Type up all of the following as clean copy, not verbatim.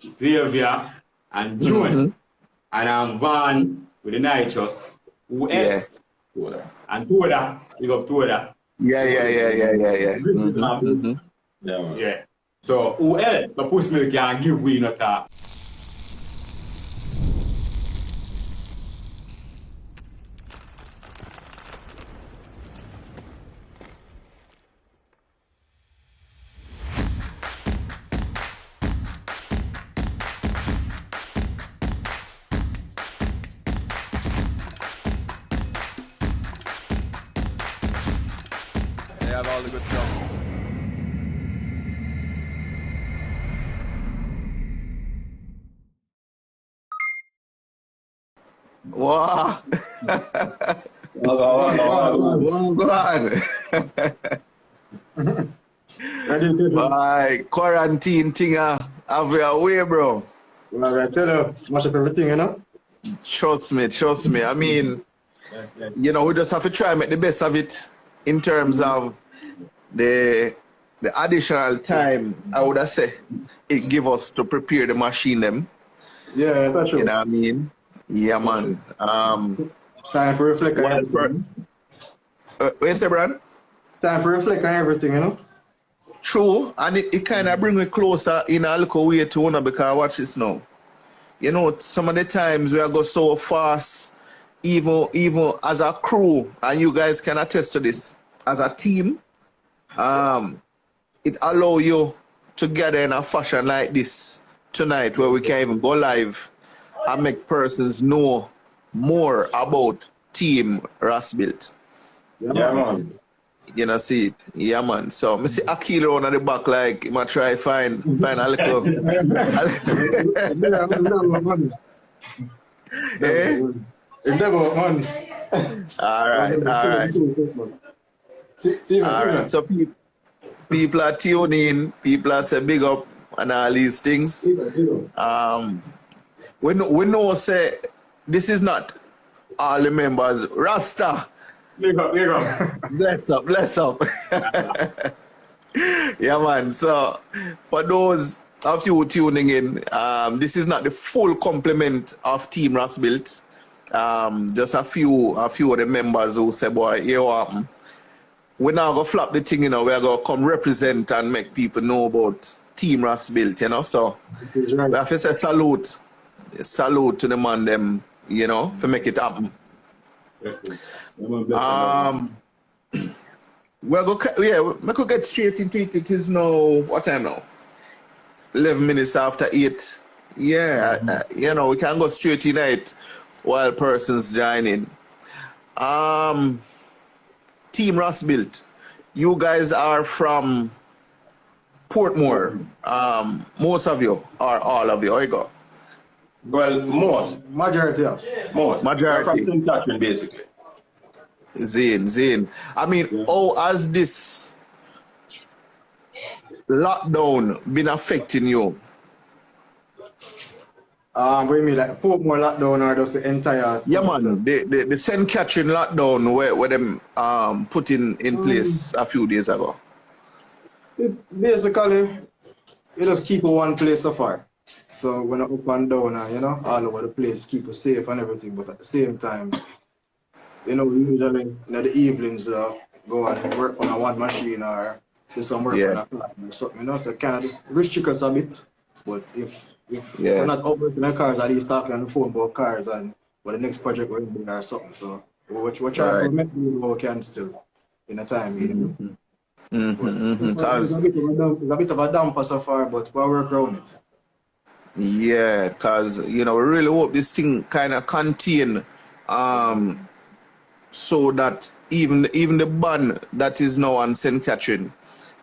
Xavier, and June. And I'm Van with the Nitrous. Who else? And Toda. You got Toda. Yeah. Yeah. So who else? The push milk can give we not that. They have all the good stuff. Wow. My quarantine thing have your way, bro. Well, I tell you, much of everything, you know? Trust me. I mean, you know, we just have to try and make the best of it in terms of the additional time, I would have said, it give us to prepare the machine them. Yeah, that's true. You know what I mean? Yeah, man. Time for reflect on everything. What you say, Brad? Time for reflect on everything, you know? True, and it kind of bring me closer in a little way to one because watch this now. You know, some of the times we are go so fast, even as a crew, and you guys can attest to this, as a team, it allow you to gather in a fashion like this tonight where we can even go live and make persons know more about Team RasBuilt. Yeah, man. You know, see it. Yeah, man. So, I see Akil on the back, like, I try find a little. Eh? All right. All right. So, people are tuning in. People are saying big up and all these things. We know, say, this is not all the members. Rasta. Big up. Bless up. Yeah, man. So, for those of you tuning in, this is not the full complement of Team RasBuilt. Just a few of the members who say, boy, here what happen. We're now going to flap the thing, you know, we're going to come represent and make people know about Team RasBuilt, you know. So, we have to say salute to the man, them, you know, for make it happen. We're we could get straight into it. It is now, what time now? 11 minutes after 8. Yeah, you know, we can go straight in it while persons join in. Team RasBuilt, you guys are from Portmore. Most of you or all of you, how you go? Well, most. Majority. Majority. From Catherine, basically. Zane. I mean, how has this lockdown been affecting you? What do you mean, like Portmore lockdown or just the entire? Yeah, man. The St. Catherine lockdown where them put in place a few days ago. Basically, you just keep it one place so far. So when up and down, you know, all over the place, keep it safe and everything. But at the same time, you know, we usually in the evenings go and work on one machine or do some work on a plant or something, you know. So kind of restrict us a bit. But if we're not out working on cars, at least talking on the phone about cars and what the next project we're doing or something. So we're trying to make we can still in a time, you know. It's a bit of a damper so far, but we'll work around it. Yeah, because, you know, we really hope this thing kind of contain so that even the ban that is now on St. Catherine,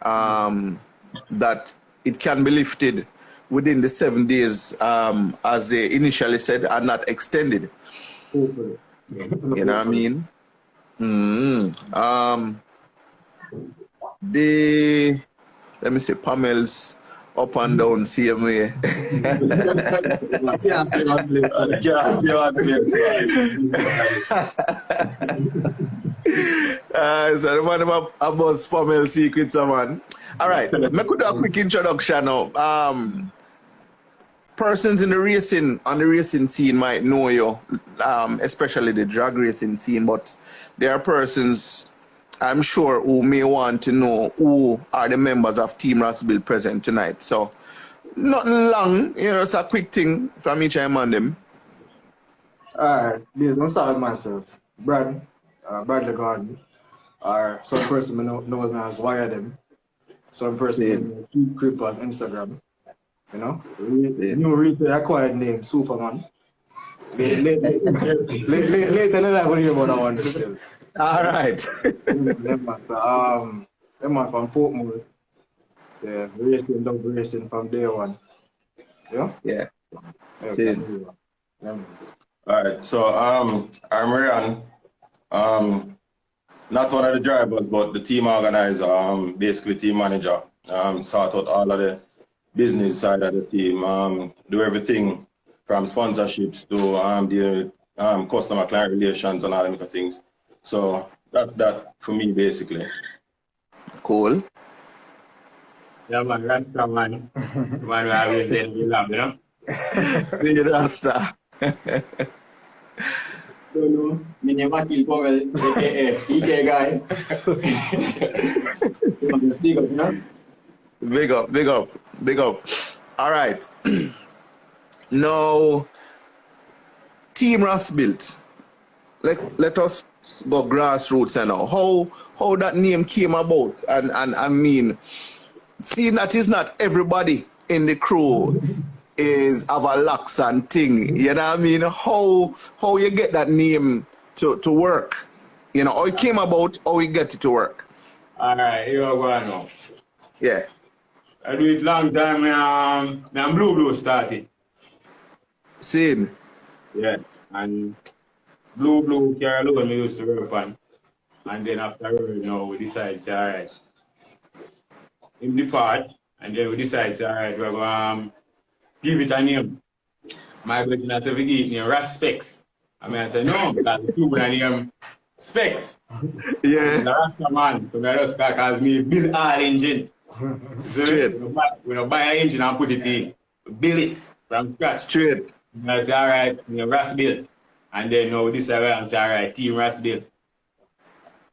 that it can be lifted within the 7 days, as they initially said, and not extended. You know what I mean? Let me say, Pamel's up and down same way. So the man about Pamel secrets, man. All right, me could do a quick introduction now. persons in the racing scene might know you, especially the drag racing scene, but there are persons I'm sure who may want to know who are the members of Team RasBuilt present tonight. So nothing long, it's a quick thing from each and them. Alright, this I'm start with myself. Bradley Garden, or some person knows me as Wire them. Some person keep Crip on Instagram. New recently acquired name, Superman. Later in the life, we'll hear about that one still. All right. Them man from Portmore. Yeah, love racing from day one. Yeah? Yeah. All right, so I'm Ryan. Not one of the drivers, but the team organizer, basically team manager. Sort out all of the business side of the team, do everything from sponsorships to the customer client relations and all them kind of things. So that's that for me, basically. Cool. Yeah, man, Rasta, man. Man, we always there in the lab, See Rasta. So, my name is Akil Powell, aka EK guy. Speak up, Big up. All right. Now, Team RasBuilt. Let us go grassroots and how that name came about. And I mean, seeing that is not everybody in the crew is have a locks and thing. You know what I mean? How you get that name to work? How it came about, how you get it to work. Alright, here we go now. Yeah. I do it long time, I'm Blue started. Same. Yeah, and Blue Carol when we used to work on. And then after we decided, say, alright. In the part, and then we decided, say, alright, we're going to give it a name. My question is, if we give it name, RasSpecs. I said, no, because the two name Specs. Yeah. The Rasta man, so I just because me build all engine. Straight. We don't buy an engine and put it in. Build it from scratch. Straight. I say, alright, RasBuilt. And then now this way I say, alright, Team RasBuilt.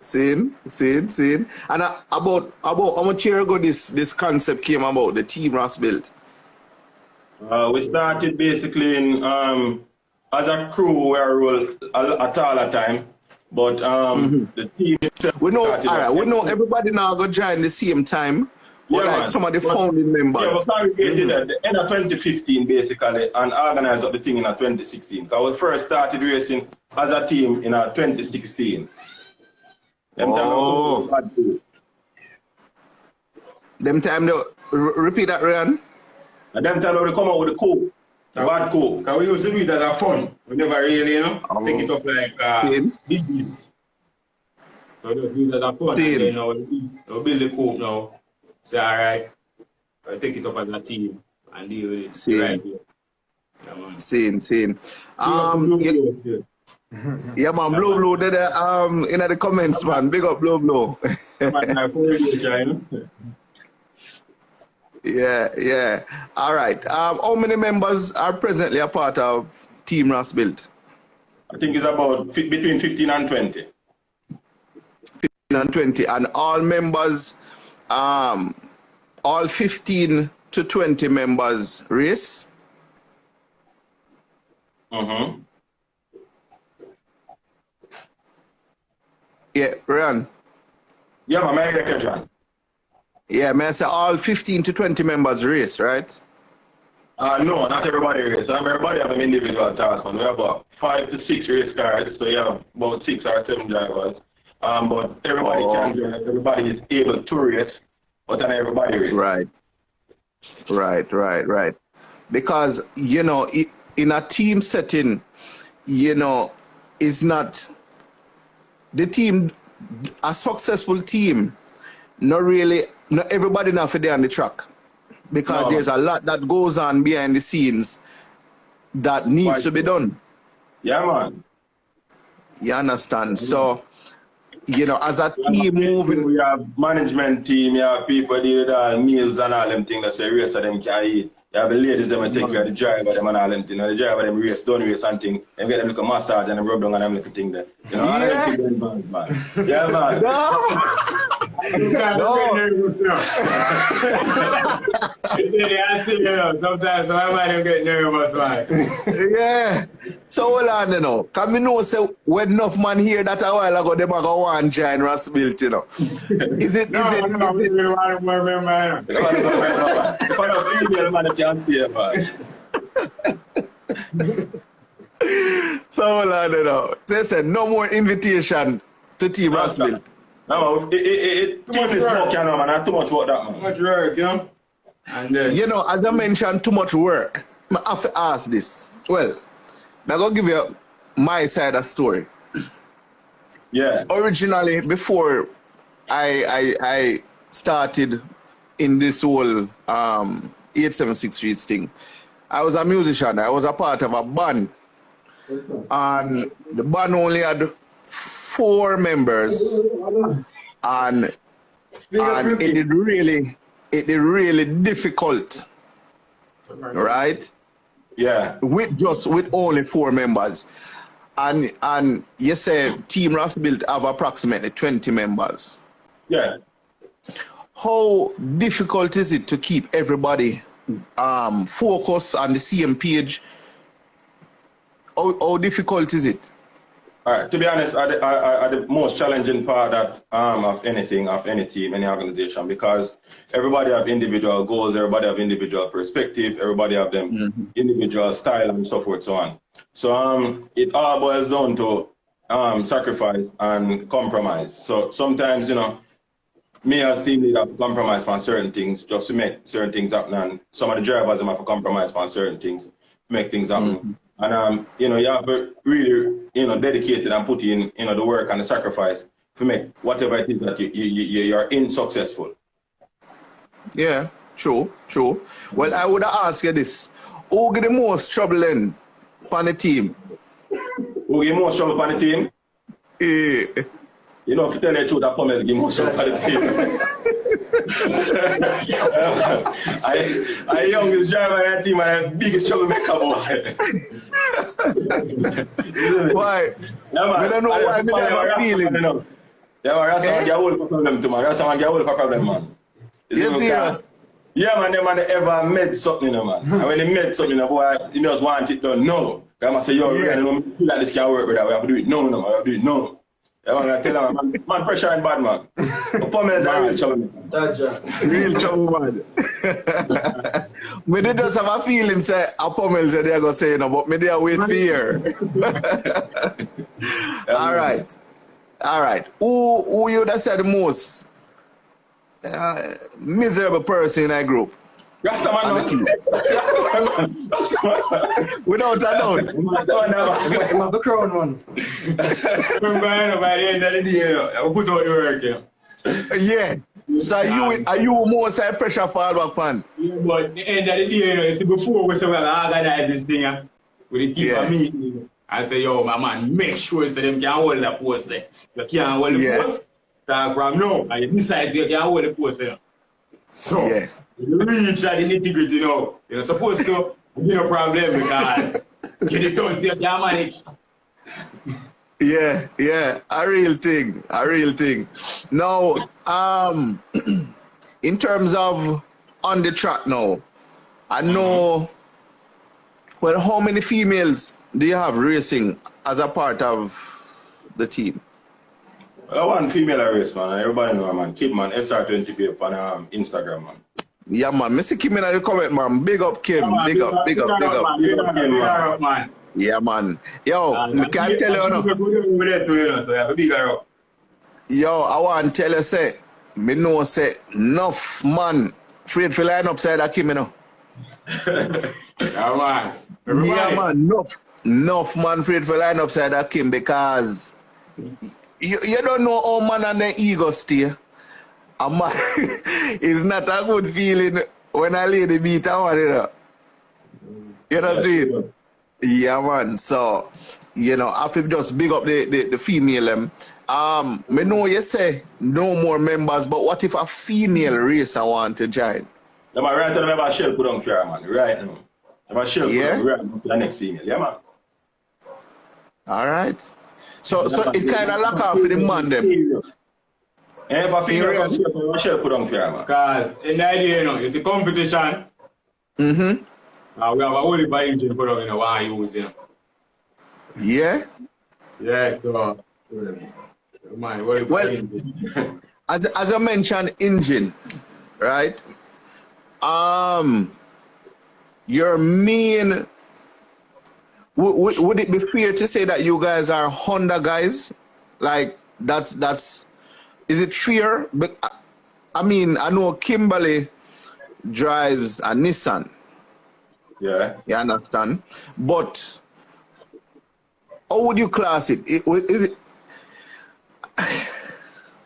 Seen. And about how much year ago this concept came about, the Team RasBuilt? We started basically in as a crew we roll at all the time, but the team itself. We know everybody now go join the same time. But like some of the founding members. Yeah, we started at the end of 2015 basically and organized up the thing in 2016. Because we first started racing as a team in 2016. Them time they repeat that, Ryan? And them time they come out with the coupe. Bad coupe. Because we used to do it as a fun. We never really, take it up like business. So we just do it as a fun. And then we build the coupe now. Say, alright, I take it up as a team and deal with it right here. Yeah, man. Seen. Yeah, man, Blue, in the comments, man. Big up, Blue. Yeah. All right. How many members are presently a part of Team RasBuilt? I think it's about between 15 and 20. 15 and 20. And all members, all 15 to 20 members race? Yeah, Ryan. Yeah, man, I get John. Yeah, man, I say all 15 to 20 members race, right? No, not everybody race. Everybody have an individual task. We have about 5 to 6 race cars, so you have about 6 or 7 drivers. But everybody can join. Everybody is able to race, but not everybody race. Right. Because, in a team setting, it's not the team, a successful team, not everybody now for there on the track. Because there's a lot that goes on behind the scenes that needs to be done. Yeah, man. You understand? So, as a team moving. We have management team, you have people deal with all meals and all them things that the rest of them can eat. You have the ladies them take care of the driver them and all them thing. And the driver them race, don't race and thing. Them get them little massage and them rub down on them little thing there. You know, all them thing them bad, man. Yeah, man. I see, you know, sometimes some man them get nervous, man. Yeah. So hold on, you know. Because me know say when enough man hear that a while ago, them are going to want to join RasBuilt, you know. Is it? No, I don't remember. If I don't email, man, I can't see it, man. So hold on, you know. They said no more invitation to Team RasBuilt. No, it too much work, you know, man. Not too much work, that, man. Too much work, you know. And then, You know, as I mentioned, too much work. I have to ask this. Well, I'm going to give you my side of the story. Yeah. Originally, before I started in this whole 876 Streets thing, I was a musician. I was a part of a band. And the band only had 4 members. And it did really difficult, right? Yeah. With only 4 members. And you say Team RasBuilt have approximately 20 members. Yeah. How difficult is it to keep everybody focused on the same page? How difficult is it? All right. To be honest, the most challenging part of anything, of any team, any organization, because everybody have individual goals, everybody have individual perspective, everybody have them individual style and so forth, so on. So it all boils down to sacrifice and compromise. So sometimes, you know, me as team leader have to compromise on certain things just to make certain things happen, and some of the drivers have to compromise on certain things to make things happen. And you know, you have to really, you know, dedicate it and put in, you know, the work and the sacrifice to make whatever it is that you're in successful. Yeah, true. Well, I would ask you this. Who get the most trouble in on the team? Who give most trouble on the team? Yeah. You know, to tell the truth, that Pummels give most trouble on the team. I youngest driver on the team and the biggest troublemaker boy. Why? Yeah, man. I don't know why I never feeling. Yeah, man, that's one get hold of problem too, man. That's one get hold of problem, man. You serious? Yeah, man, them man they ever made something, you know, man. And when they made something, you know, boy, he just want it done. No. I must say, yo, you know, feel like this can't work, brother. We have to do it. No, man, we have to do it. No. Yeah, man, I tell him, man, pressure and bad, man. Pummels is a real trouble. that's right. Real trouble, man. Me they just have a feeling say a Pummels say they're gonna say, you know, but me they wait for here. All right. Who you would say the most miserable person in that group? Rastaman, Without a doubt. Have the crown one. Remember, by the end of the day, you know, I put out the work, you know. Yeah. So are you more side pressure fall back pan? Yeah, but at the end of the day, you know, you see, before we organize this thing, with the team of meeting, I say, yo, my man, make sure so them can hold the post there. You can't hold the post. Start from now, and you decide you can hold the post there. So, you reach at the nitty-gritty now. You're supposed to be no problem because get it done so you can manage. Yeah, a real thing. Now, in terms of on the track now, I know, well, how many females do you have racing as a part of the team? Well, one female race, man. Everybody know, man. Kim, man. SR20 on Instagram, man. Yeah, man. Mr. Kim in the comment, man. Big up, Kim. Big up. Big up, man. Yeah, man. Yo, I can't tell you now. Yo, I want to tell you, say, me know, say, enough man afraid for line upside that Kim, you know. Yeah, man. Yeah, man. Enough man afraid for line upside that Kim because you don't know how man and the ego stay. A man, it's not a good feeling when a lady beat a one, you know. You know what I'm saying? Yeah, man. So, you know, I have to just big up the female. Me know you say no more members, but what if a female racer want to join? Them are right now, them have a shell put on fair, man. Right now. Them a shell Yeah. put on right now to the next female. Yeah, man. All right. So it kind of lock off for the man them. And if a female Period. comes here, a shell put on fair, man. Because in the idea, you know, it's a competition. Mm-hmm. We have a whole heap of engine put on in the one use, you know. Yeah. Yes, so, man, what Well, engine? as I mentioned, engine, right? Your main. Would it be fair to say that you guys are Honda guys? Like that's. Is it fair? But I mean, I know Kimberly drives a Nissan. Yeah. You understand? But how would you class it? Is it?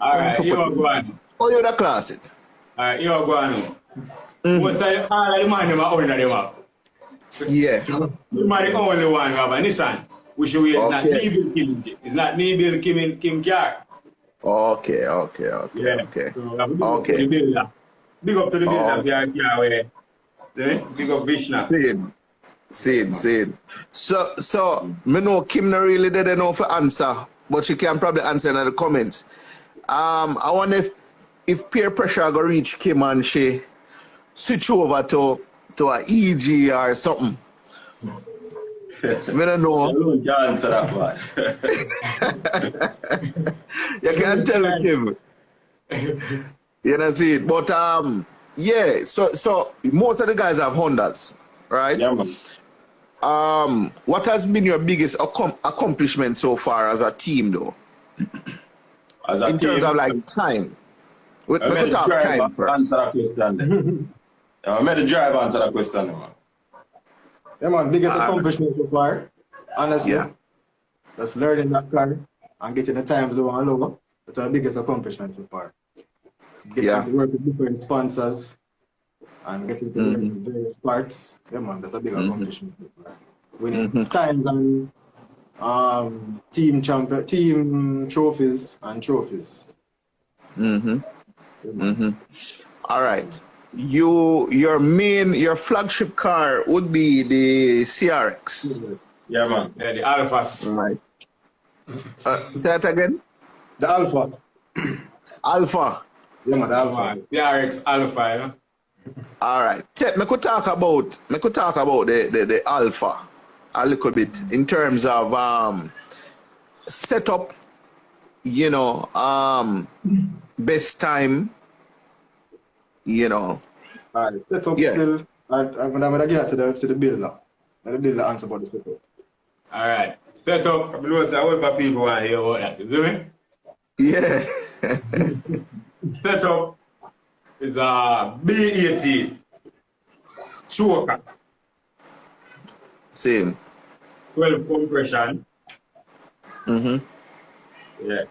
All right, you are going. How you would class it? All right, you are going. Most of all the man them are owner them up. Yeah. The man the only one who have a Nissan, which is not Okay. me build Kim. It's not me build Kim car. Okay. Yeah. Okay. So, Okay. the builder. Big up to the builder Oh. of your car where. Big up Vishna. Same. So me know Kim not really did enough for answer, but she can probably answer in the comments. I wonder if peer pressure go reach Kim and she switch over to a EG or something. Me don't know. You don't answer that, man. You can tell me, Kim. You know, see it. But yeah. So most of the guys have Hondas, right? Yeah, man. What has been your biggest accomplishment so far as a team, though? As a In terms team, of like time. We I made could the talk driver time first. answer that question then. I made the driver answer that question then, man. Yeah, man, biggest accomplishment so far, honestly, Yeah. that's learning that car and getting the times low and lower. That's our biggest accomplishment so far. Getting Yeah. to work with different sponsors and getting to learn various parts. Yeah, man, that's a big accomplishment so far. Winning times and team trophies and trophies. All right. Your flagship car would be the CRX. Yeah, man. Yeah, the Alphas. Right. Say that again. The Alpha. Alpha. Yeah, man, the Alpha. The RX Alpha, you know. All right. Me could talk about the Alpha a little bit in terms of setup, you know, best time, you know. All right, setup Yeah. still. I'm gonna get to the builder. Let the builder answer about the setup. All right. Set up. I know a whole lot of people want to hear about that. You see me? Yeah. Set up is a B80 choker, Same. 12 compression. Yeah.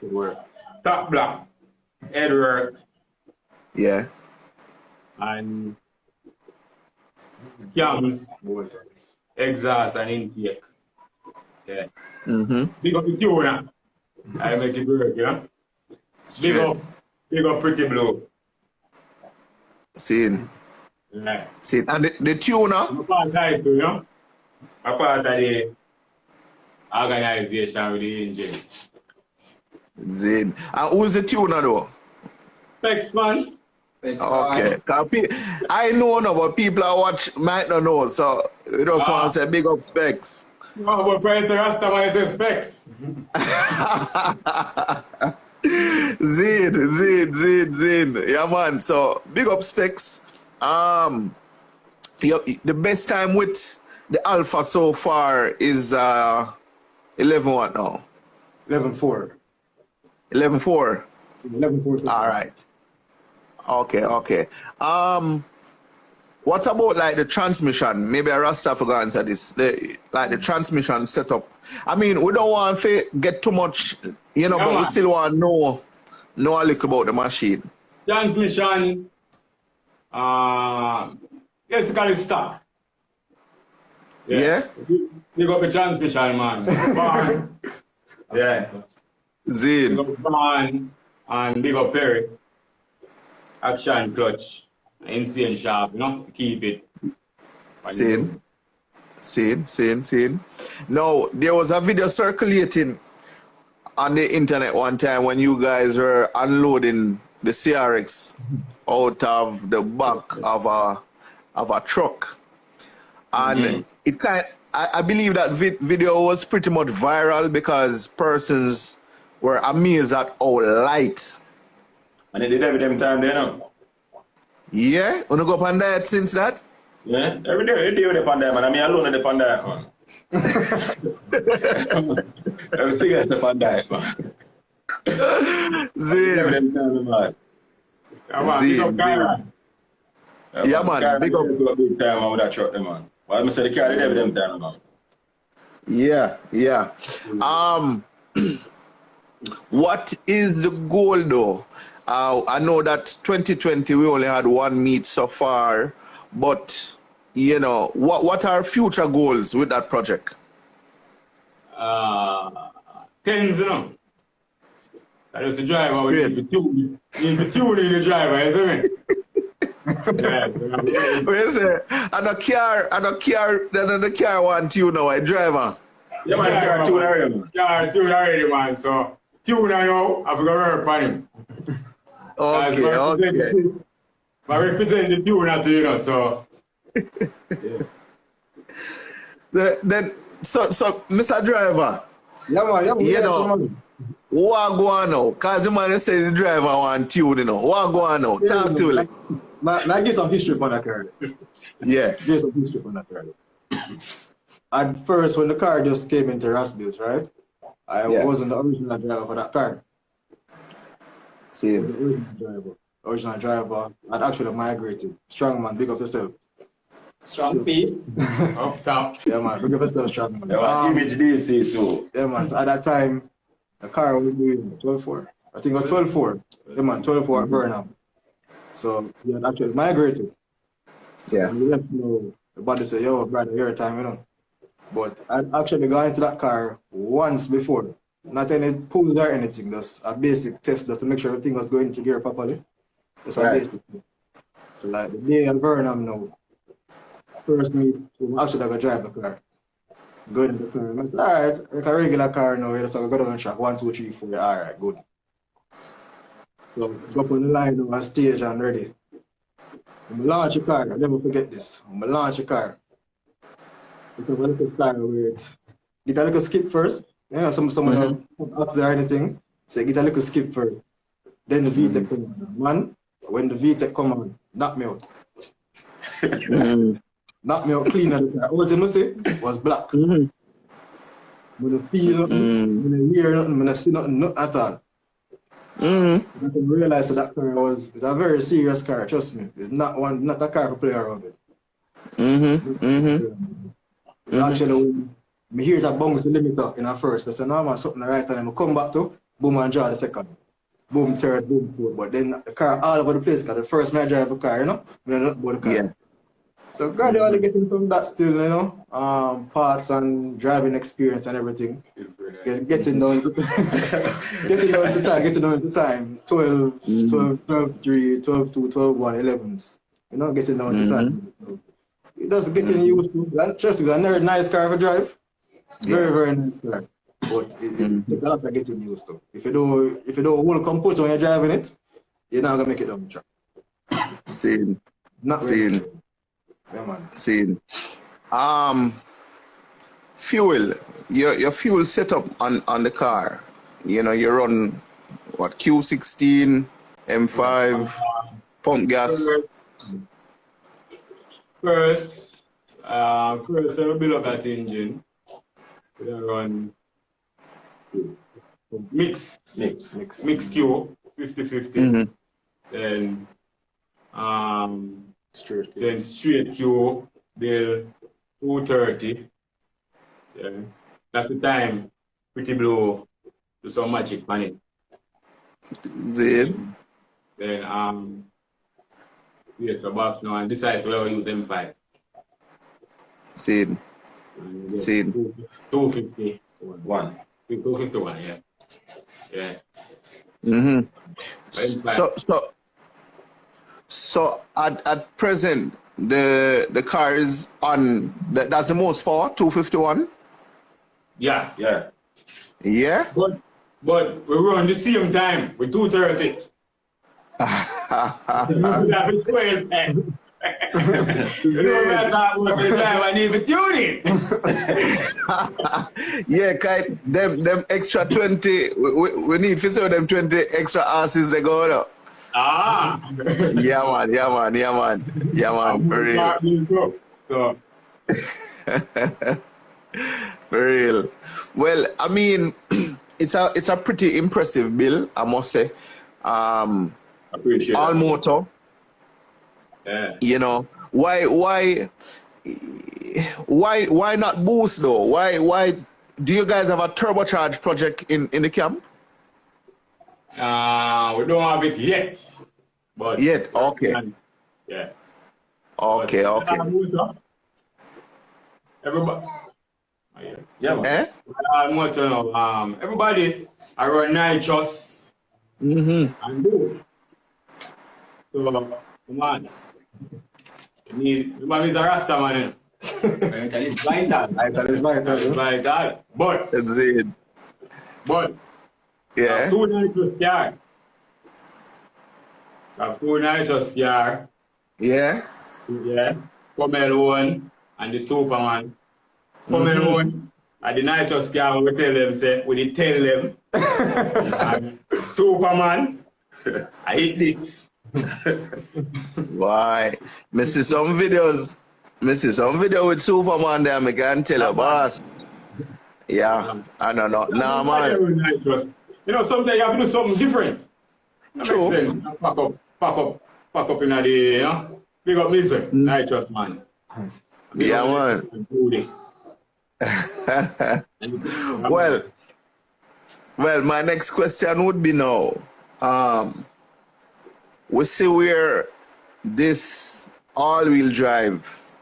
Good work. Top block, headwork, Yeah. and cams, Boy. exhaust, and intake. Yeah. Mm-hmm. Big up the tuner. I make it work, you know? Big up Pretty Blue. Same. Yeah. Same. And the tuner. I'm a part of it too, you know? I'm part of the organization with the engine. Zin. And who's the tuner though? Thanks, man. Okay. 'Cause I know no, but people I watch might not know. So we just want to say big up Specs. No, but for the Rasta man, it's specs. Zin. Yeah, man. So big up Specs. The best time with the Alpha so far is 11 what now? 11-4. 11.4. 11-4. All right. Okay. What about like the transmission? Maybe I Rasta forgot to answer this. The transmission setup. I mean, we don't want to get too much, you know, Yeah, but we man. still want to know a little about the machine. Transmission, basically stock. Yeah? Big up the transmission, man. Barn. Yeah. Big Zin. up Barn and big up Perry. action clutch, insane sharp, to keep it. Same. Now, there was a video circulating on the internet one time when you guys were unloading the CRX out of the back of a truck. And it I believe that video was pretty much viral because persons were amazed at how light. And they did every damn time there now. Yeah? Wanna go up on that since that? Yeah, every day with the pandemic, man. I mean, alone in the pandemic, man. Everything is the pandemic, man. Zin. Every damn time, man. Big up Kyra. Yeah, man. Big up. Big time, man, with that truck, man. Well, I said the car did every damn time, man. Yeah. What is the goal though? I know that 2020 we only had one meet so far, but what are future goals with that project? Tens, That was the driver. We need to tune in the driver, you see me? Wait, say, and the car want you now, a driver. Yeah, man, the car tune already, man. Yeah, tune already, man. So, tune now, I've got to work on him. Okay. But represent the tune to so. Then, so, Mr. Driver. Yeah, man. What go on now? Because the man said the driver want tune, What go on now? Talk to me. I give some history for that car. Yeah. Give some history for that car. At first, when the car just came into RasBuilt, right? I wasn't the original driver for that car. See. The original driver. I'd actually migrated. Strong man, big up yourself. Strong piece. Up top. Yeah, man. Big up yourself, strong man. Image DC too. Yeah, man. So at that time, the car was doing 12.4. I think it was 12.4. Yeah, man. 12.4 at Burnham. So he had actually migrated. Yeah. And we left, the body said, yo, brother, your time, But I'd actually gone into that car once before. Not any pulls or anything, just a basic test just to make sure everything was going into gear properly. Just a basic. So like the day in Burnham now, first meet, we actually got to drive the car. Go in the car. I said, alright, like a regular car now, you just have to go down the track, 1, 2, 3, 4, alright, good. So go up on the line on stage and ready. When we launch a car, I'll never forget this. When we launch a car, it's a little style where get a little skip first. Someone asks or anything, so get a little skip first. Then the VTEC come on. Man, when the VTEC come on, knock me out. Knock me out clean at the car. All you see was black. When I feel nothing, when I hear nothing, when I see nothing, not at all. I realized that car was a very serious car, trust me. It's not a car to play around with. Actually, when I hear that bounce the limiter in a first, I said, no man, something right time. I come back to, boom and draw the second. Boom third, boom fourth. But then the car all over the place, because the first man drive the car, I not about the car. Yeah. So gradually getting from that still, parts and driving experience and everything. Getting down to time, 12, 3, 12, 2, 12, 1, 11s. Getting down to time. It does getting used to. Trust me, it's a nice car to drive. Very, very nice car. But it takes a lot of getting used to. If you don't hold composure when you're driving it, you're not gonna make it down the track. Same. Not really. Yeah, man. Same. Fuel. Your fuel setup on the car. You run what, Q16, M5, pump gas. First, I will build up that engine. We run mix Q 50-50. Then straight Q bill 230. Yeah. That's the time pretty blow do some magic on it. Then yes, a box now and decides whether we use M5. Same. 250. 251, yeah. So So at present, the car is on. That's the most power, 251. Yeah. Yeah. Yeah. But we run the same time with 230. You could have it squares there. You know that most of the time I need to tune it. Yeah, kind them extra 20. We need to sell them 20 extra asses they go up. Ah. Yeah man. For real. So. For real. Well, I mean, it's a pretty impressive bill, I must say. Appreciate All it. motor. Yeah. You know, why not boost though? Why do you guys have a turbocharge project in the camp? We don't have it yet. But Yet, okay. Yeah. Okay. Everybody. Yeah, man. Eh? Everybody around nitrous Mm-hmm. and do. So, come on. Everybody's a Rasta man. It's vital. That is vital. It's vital. But, That's it. Yeah. two nitrous car. Two nitrous car. Yeah. Yeah. Come alone and the Superman. Come alone and the nitrous car, we tell them, say, we tell them. And Superman, I hate this. Why? Missy some videos with Superman there, I can tell you, boss. Yeah, I don't know. Nah, man. You know, sometimes you have to do something different. That True. makes sense. Pack up in the, you know. Big up music, nitrous man. Yeah, man. Well, my next question would be now. We see where this all-wheel drive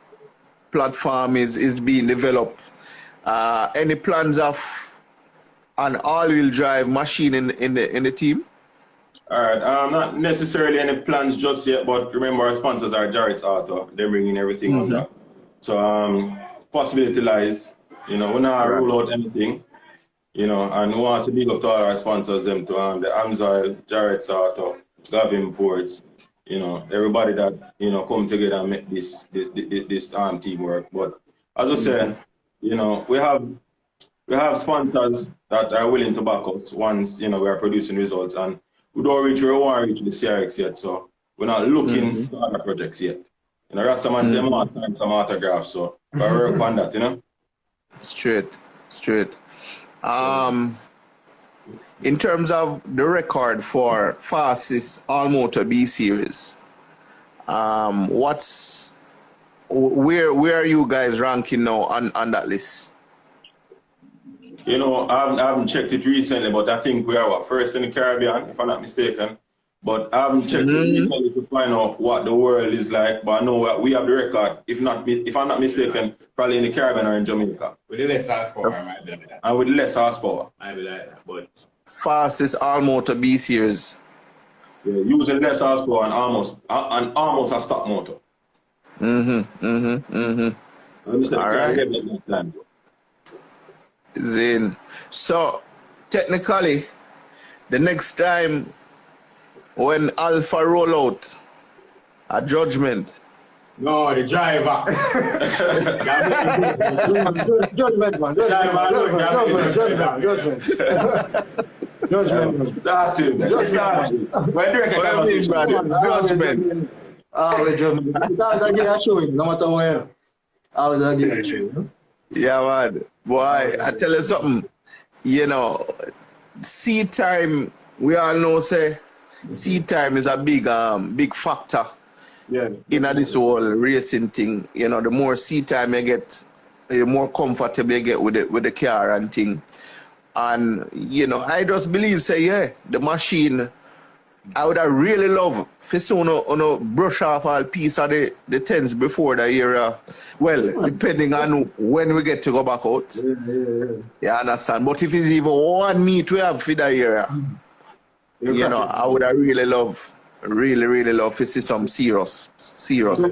platform is being developed. Any plans of an all-wheel drive machine in the team? All right. Not necessarily any plans just yet, but remember our sponsors are Jarrett's Auto. They're bringing everything on that. So possibility lies. You know, we're not rule out anything. You know, and we want to big up to all our sponsors, them to the Amsoil, Jarrett's Auto, Gavin Ports. You know, everybody that come together and make this teamwork. But as I say, you know, we have sponsors that are willing to back us once we are producing results, and we don't reach where we want to reach the CRX yet, so we're not looking for other projects yet. You know, Rastaman say more time some autographs, so we work on that, you know. Straight. In terms of the record for fastest all-motor B series, where are you guys ranking now on that list? You know, I haven't checked it recently, but I think we are first in the Caribbean, if I'm not mistaken. But I haven't checked it recently to find out what the world is like. But I know we have the record. If I'm not mistaken, probably in the Caribbean or in Jamaica. With the less horsepower, I might be like that. And with less horsepower. Might be like that, but fastest all-motor B series. Yeah, using less horsepower and almost a stock motor. All right. Zin. So technically, the next time when Alpha roll out a judgment. No, the driver. Judgment, man. Judgment. That's it. When do you reckon Judgment. Because I get a showing, no matter where. I was a get a showing. Yeah, man. Boy, I tell you something. You know, seat time, we all know, say, seat time is a big factor in this whole racing thing. You know, the more seat time you get, the more comfortable you get with the car and thing. And, you know, I just believe, say, yeah, the machine, I would have really loved for someone brush off all piece of the tents before the era. Well, depending on when we get to go back out. You understand? But if it's even one meet we have for the era, you know, I would have really love really love to see some serious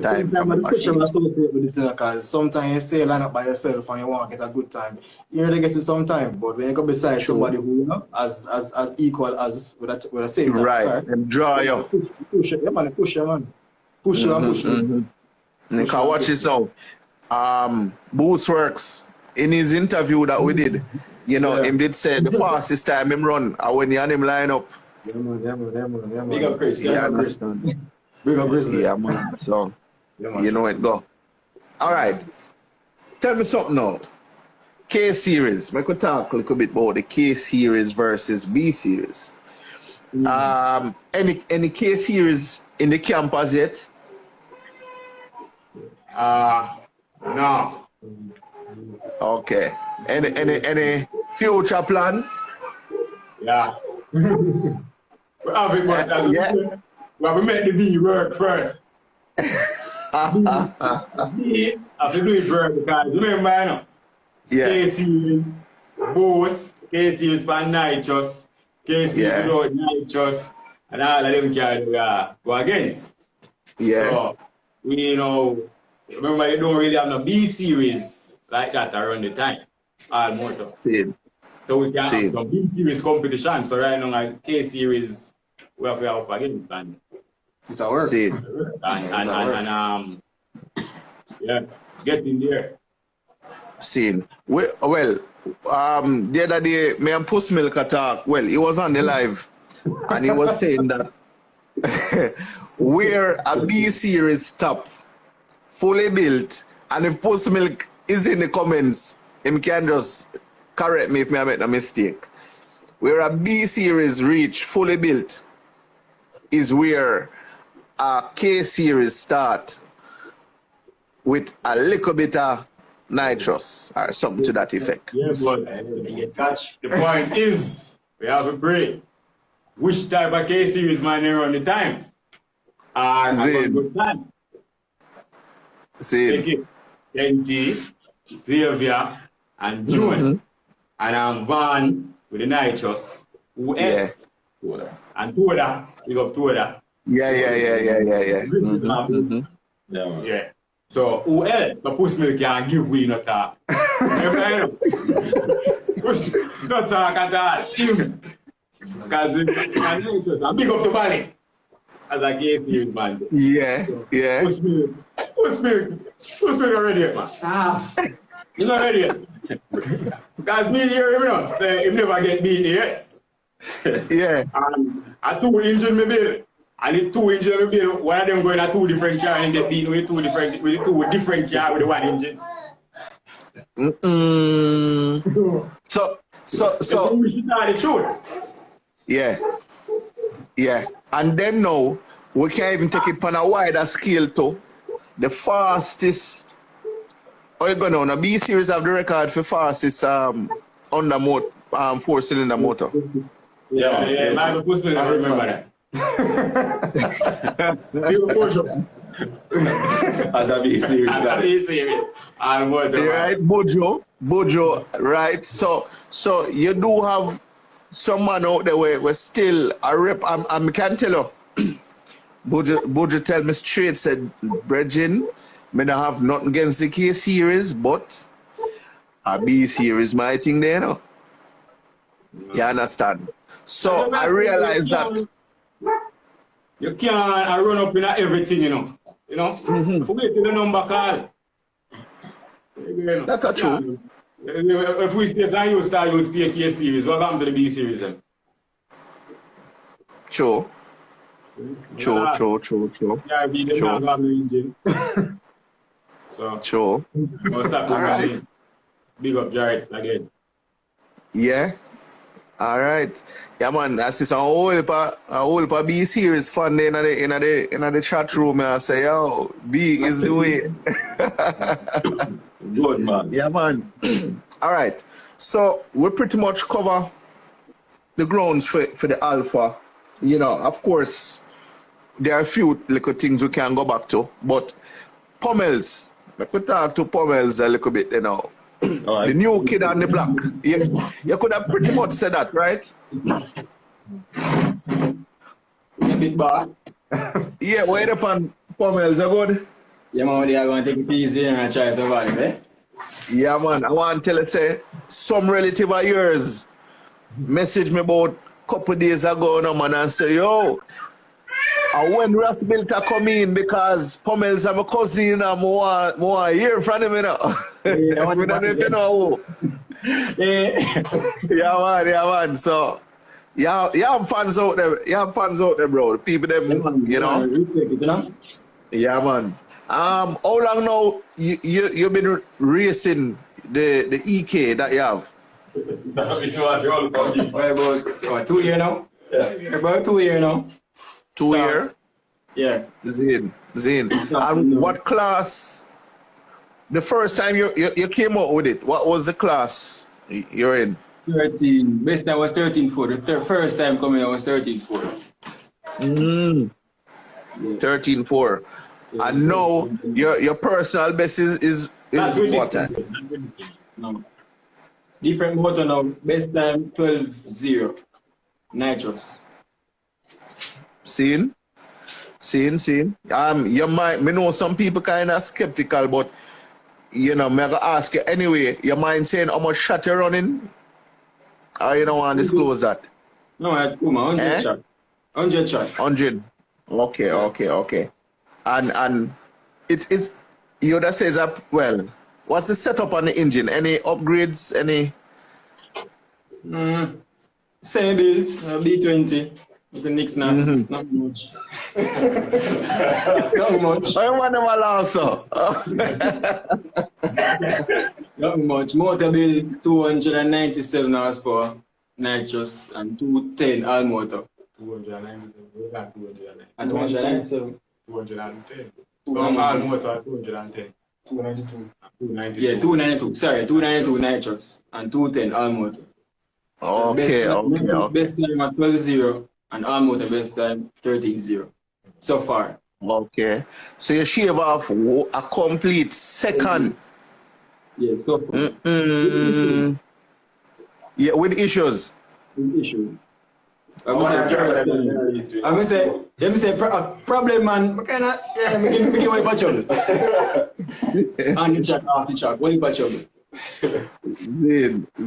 time from the Sometimes the pressure machine. associated with this, because sometimes you say line up by yourself and you want to get a good time. You really get it sometime, but when you go beside True. somebody who, you know, as equal as with the same type of Right, car, and draw you. push it, yeah, man, push you, man. Push you and push you. You can watch this now. Boost Works, in his interview that we did, you know, him did say the fastest time him run when he had him line up. Yeah, man. Big up Chris. Yeah, understand. Big up Grizzly. Yeah, man. So, Yeah, man. you know it go. All right. Tell me something now. K series. I could talk a little bit about the K series versus B series. Any K series in the camp as yet? No. Okay. Any future plans? Yeah. We have it, but as Yeah. we make the B work first. B have to do it work because remember, you know, Yeah. K series, Boost, K series for nitrous, K series Yeah. without nitrous, and all of them can go against. Yeah. So, we, you know, remember you don't really have no B series like that around the time, all motor. See. So we can See. have some B series competition. So right now, like K series, we have to have up against and It's a work. See. yeah, get in there. Scene. Well, the other day, me and Puss Milk talk. Well, he was on the live, and he was saying that we're a B series top, fully built, and if Puss Milk is in the comments, him can just correct me if I make a mistake. Where a B series reach fully built is where a K series start with a little bit of nitrous or something to that effect. Yeah, but the point is, we have a break. Which type of K series man they run the time? Have a good time. See, Take it. NT, Xavier, and June. And Van with the nitrous. Who else? And Toda. We got Toda. yeah. Yeah, man. Yeah. So who else? The Puss Milk can give we no talk. Remember, no talk at all. Because it's a big up the valley. As a K series man. Yeah. Puss Milk already, man. He's not ready yet. Because me hear him now say he never get beat yet. Yeah. And a 2 engine me build. And the 2 engine me build, one of them going a 2 different car and get beat with 2 different car with the 1 engine. So We should tell the truth. yeah. And then now we can even take it on a wider scale too. The fastest. How you going on? A B series have the record for fastest under 4-cylinder motor. Yeah, my Puss Milk, I remember that. You push up. As a B series. I'm be serious. I'm what the Right, Bojo, right? So you do have some man out there where still a rep. I can tell you, Bojo tell me straight, said, Bridgin, me not have nothing against the K series, but a B series my thing there, you know. You understand? So I realize that. You can't run up in everything, you know. Wait till the number call. That's true. If we say that you start use PK series, what happened to the B series then? True. Yeah, we didn't have the engine. So, True. what's up, Alright. Big up Jarrett again. Yeah. All right. Yeah, man. I see some whole B series fan there in the chat room. I say, yo, B is the way. Good, man. Yeah, man. All right. So we pretty much cover the grounds for the Alpha. You know, of course, there are a few little things we can go back to, but Pummels, I could talk to Pummels a little bit, you know. Right. The new kid on the block. You could have pretty much said that, right? A bit bad. Yeah, wait upon Pommels, are good? Yeah, man, they are going to take it easy and try to survive, eh? Yeah, man. I want to tell you, say, some relative of yours messaged me about couple days ago, no, man, and say, yo, and when RasBuilt are come in, because Pommels are my cousin, and more hear from him, you know. Yeah, I want We to don't know if you know who. Yeah. Yeah, man. So, yeah, you have fans out there. You have fans out there, bro. The people, them, you know. Respect it, you know? Yeah, man. How long now you've been racing the EK that you have? About 2 years now. About 2 years now. 2 years? Yeah. Zin. And what class? The first time you came out with it, what was the class you're in? 13. Best time was 13.4. The first time coming I was 13.4. 13.4. And now your personal best is what time? No. Different motor now. Best time 12.0. Nitrous. Seen. You might, me know some people kind of skeptical, but you know, me gonna ask you anyway. You mind saying how much shot you're running? Or you don't want to disclose that? No, that's cool, man. 100 shot. 100 shot. 100. Okay. And it's you that says that, well, what's the setup on the engine? Any upgrades? Any? Same build, B20. The Knicks not much. Not much. I want them last though. Not much. Motor build 297 horsepower, nitrous, and 210 all motor. 297. And 297. 210. All motor 210. 292. Yeah, 292. Sorry, 292 nitrous and 210 all motor. Okay. Best time at 12.0 and all motor best time 13.0 so far. Okay. So you shave off a complete second. Yeah, so far. Yeah, with issues. Issue. I'm gonna say problem, man. I cannot. Yeah, me give one for trouble. On the track, off the track, one for trouble.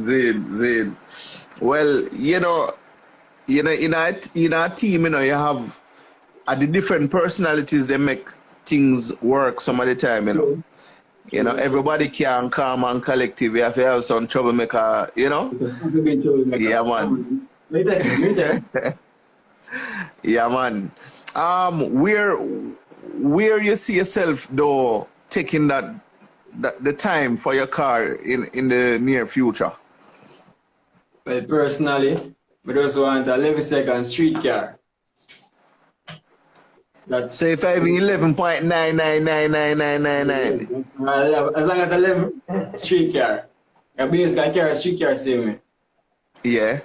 Zin. Well, you know, in our team, you know, you have the different personalities. They make things work some of the time, you know. You know, everybody can calm and collective. You have to have some troublemaker, you know. Yeah, man. Yeah, man. Where you see yourself though taking the time for your car in the near future? Well, personally, I just want a 11-second street car. That's say 511.999999. As long as 11 street car. Your base can carry a street car same way. Yeah.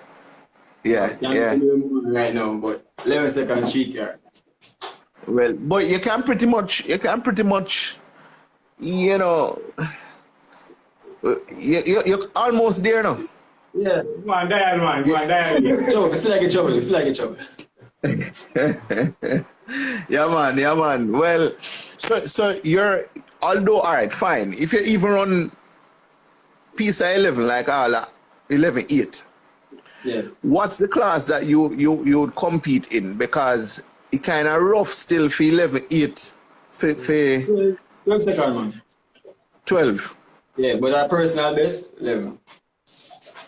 Right now, but 11-second street car. Well, but you can pretty much, you know, you're almost there now. Yeah. Go on, dial. Trouble. It's like a trouble. Yeah, man. Well, so you're, although, all right, fine. If you even run piece of 11, like all 11.8, yeah. What's the class that you would compete in? Because it kind of rough still for 11.8 for 12 second, man. 12. Yeah, but our personal best 11.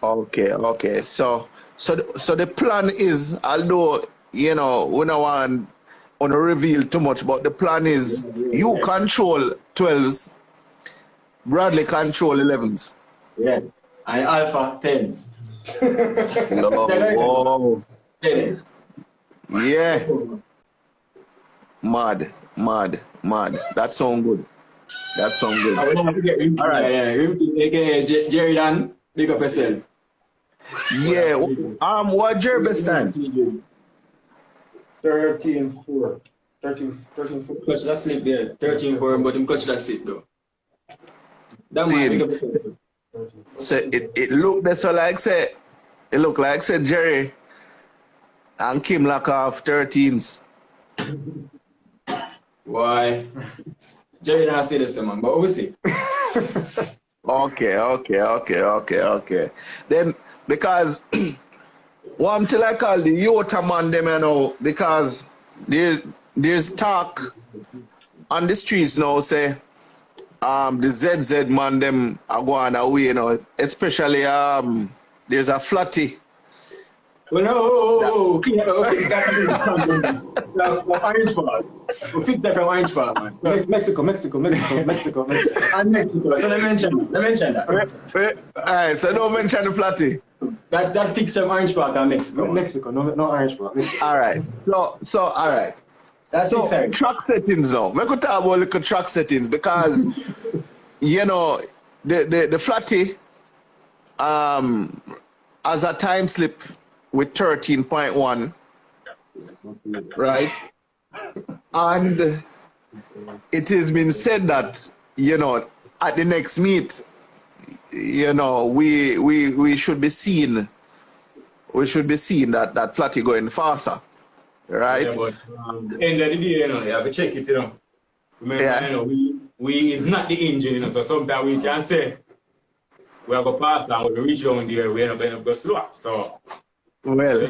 Okay. So the plan is, although you know we don't want to reveal too much, but the plan is you control 12s, Bradley control 11s. Yeah, and Alpha 10s. Whoa. Yeah. Mad. That sound good. I will have to get Rimky. All right. Yeah, Rimky, aka Jerry Dan. Big up yourself. Yeah. What your best time? 13.4. 13.4. Clutch that slip there. 13.4, but him clutch that slip though. That man, big up yourself. So it look like say Jerry and Kim lock off 13s. Why? Jerry not say this, man, but we'll see. Okay. Then, because one till I call the Yota man them, you know, because there's talk on the streets now, say, the ZZ man them are going away, you know, especially, there's a flatty. Well, no, clear the orange part. We fix that from orange part, man. Mexico. And Mexico. So let mention that. Alright, so don't mention the flatty. That fix from orange part and Mexico. Mexico, no orange part. Alright, so alright. That's So it. track settings now. We could talk about little track settings because you know the flatty has a time slip with 13.1, right? And it has been said that, you know, at the next meet, you know, we should be seeing that flatty going faster, right? Yeah, but end of the day, you know, you have to check it, you know. Remember, Yeah. you know, we is not the engine, you know, so sometimes we can say we have a pass and when we reach down there, we end up go slower. So Well,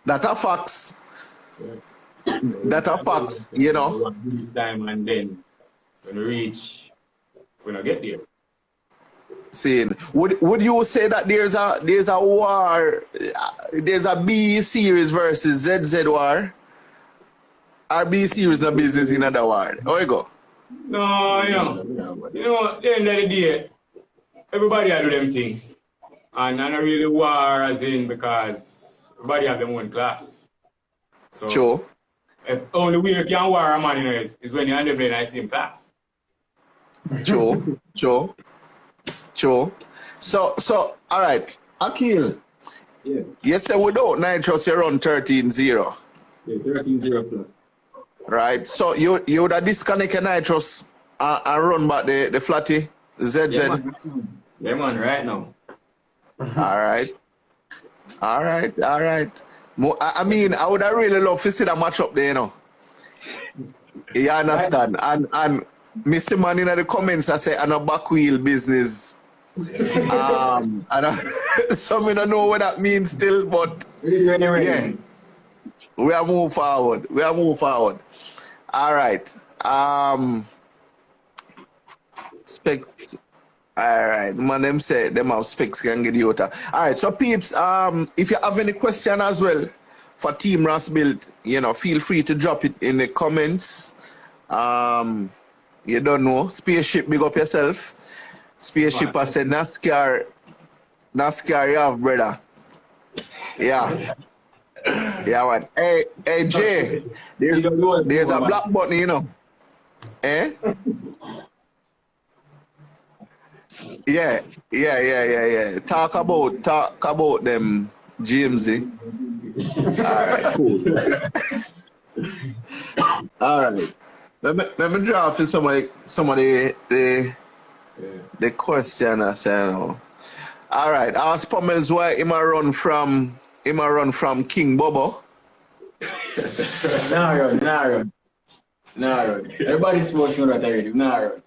that are facts. That are facts, you know. time and then when we reach, we're not get there. Saying, would you say that there's a war, there's a B series versus ZZ war? Or B series no business in other war? How you go? No, you know, at the end of the day, everybody do them thing. And I not really war as in because everybody have their own class. So Sure. if only we can war a man, you know, is when you and them in the same class. Sure. So, all right. Akil, Yeah. you say without nitrous, you run 13-0, Yeah, 13-0 plus. right? So you would have disconnected nitrous and run back the flatty ZZ. Yeah, man, right now. All right. I mean, I would have really loved to see that match up there, you know. You understand? And Mr. Man in the comments, I say, I'm a back wheel business. And some I don't know what that means still, but yeah, we are move forward. All right. Spec. All right, man. Them say them have specs can get you out. All right, so peeps, if you have any question as well for Team RasBuilt, you know, feel free to drop it in the comments. You don't know, Spaceship, big up yourself. Spaceship, I said, NASCAR, you have, brother. Yeah. Yeah, man. Hey, Jay, there's a black button, you know. Eh? Yeah. Talk about them, Jamesy. All right, cool. All right. Let me draw for some of the question I say now. All right. Ask Pummels why him a run from King Bobo. Nah run. Everybody's supposed to know that already. Nah run.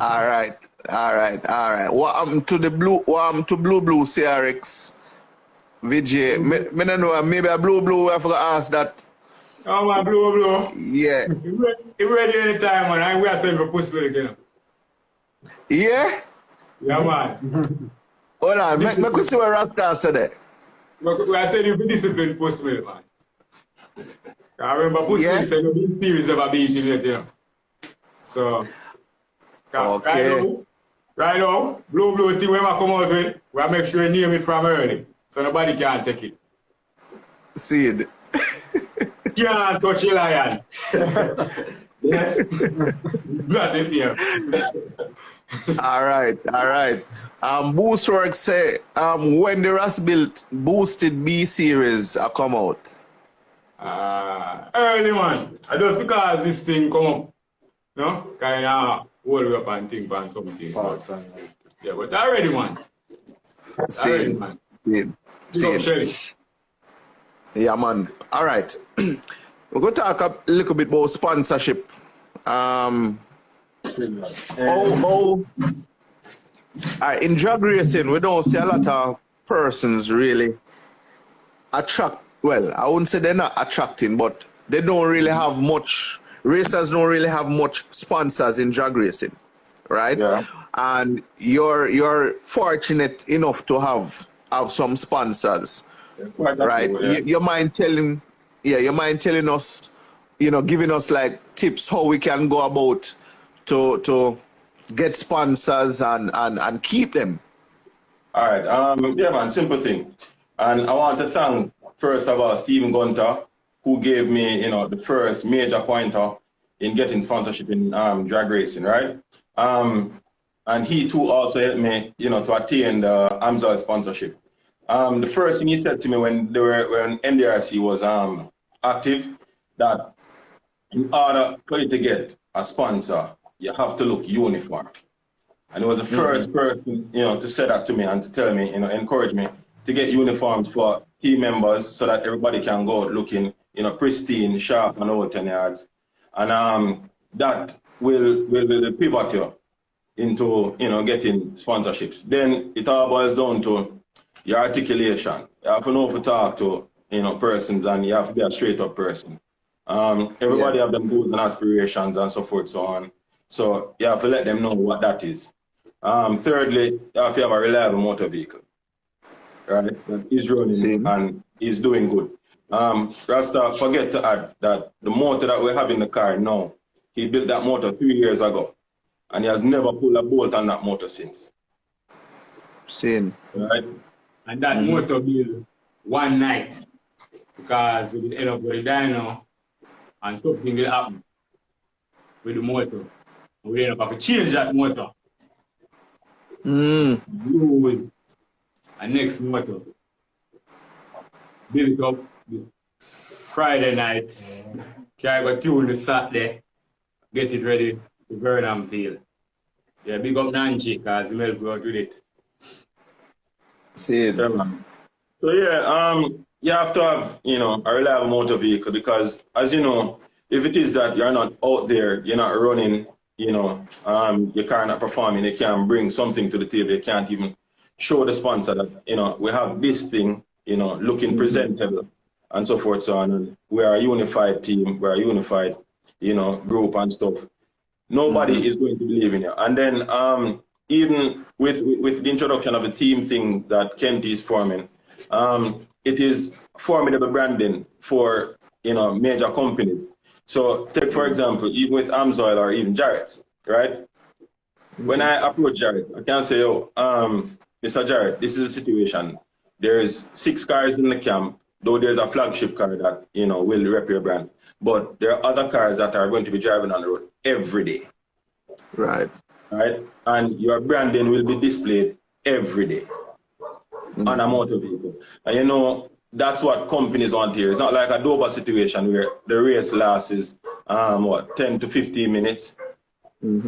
All right. What happened to the blue CRX? VJ, me don't know. Maybe a blue. I forgot to ask that. Oh man, blue. Yeah. If ready anytime, man, and we are sending for push milk, you know. Yeah. Yeah, man. Hold on. Make me see where Rasta is today. We are sending for discipline push milk, man. I remember push milk said no big series never beat it, you know. So. Okay. Right now, blue thing when I come out with, we make sure you name it from early, so nobody can take it. See it. Can't touch a lion. Not in here. All right. Boostworks say when the RasBuilt boosted B series come out. Early man. Just because this thing come up, no, kind of hold up and think about something. Yeah, but already man. Already man. See. Yeah, man. All right. We're going to talk a little bit about sponsorship. In drag racing, we don't see a lot of persons really attract. Well, I wouldn't say they're not attracting, but they don't really have much. Racers don't really have much sponsors in drag racing, right? Yeah. And you're fortunate enough to have some sponsors, right? You mind telling us, giving us like tips how we can go about to get sponsors and keep them. All right. Yeah, man, simple thing. And I want to thank, first of all, Stephen Gunter, who gave me, the first major pointer in getting sponsorship in drag racing, right? And he too also helped me, to attain the AMSOIL sponsorship. The first thing he said to me when NDRC was active, that in order for you to get a sponsor, you have to look uniform. And he was the first person, to say that to me and to tell me, encourage me to get uniforms for team members so that everybody can go out looking, pristine, sharp, and over 10 yards. And that will pivot you into, getting sponsorships. Then it all boils down to your articulation. You have to know to talk to, persons, and you have to be a straight up person. Everybody have them goals and aspirations and so forth, so on. So you have to let them know what that is. Thirdly, you have to have a reliable motor vehicle, right? That is running and is doing good. Rasta, forget to add that the motor that we have in the car now, he built that motor 3 years ago, and he has never pulled a bolt on that motor since. Right? And that motor built one night, because we will end up with the dyno and something will happen with the motor. And we end up having to change that motor. Use a next motor. Build it up this Friday night. Carry go tune the Saturday. Get it ready to burn and field. Yeah, big up Nancy, because he helped out with it. Yeah, man. So yeah, you have to have, a reliable motor vehicle, because as you know, if it is that you're not out there, you're not running, your car not performing, you can't bring something to the table, you can't even show the sponsor that, we have this thing, looking presentable and so forth, so on. And we are a unified team, we're a unified, group and stuff. Nobody is going to believe in you. And then even with the introduction of the team thing that Kent is forming, it is formidable branding for, major companies. So take, for example, even with AMSOIL or even Jarrett's, right? When I approach Jarrett, I can say, Mr. Jarrett, this is a situation. There's 6 cars in the camp, though there's a flagship car that, will rep your brand. But there are other cars that are going to be driving on the road every day. Right. Right? And your branding will be displayed every day on a motor vehicle. And that's what companies want here. It's not like a Dover situation where the race lasts 10 to 15 minutes.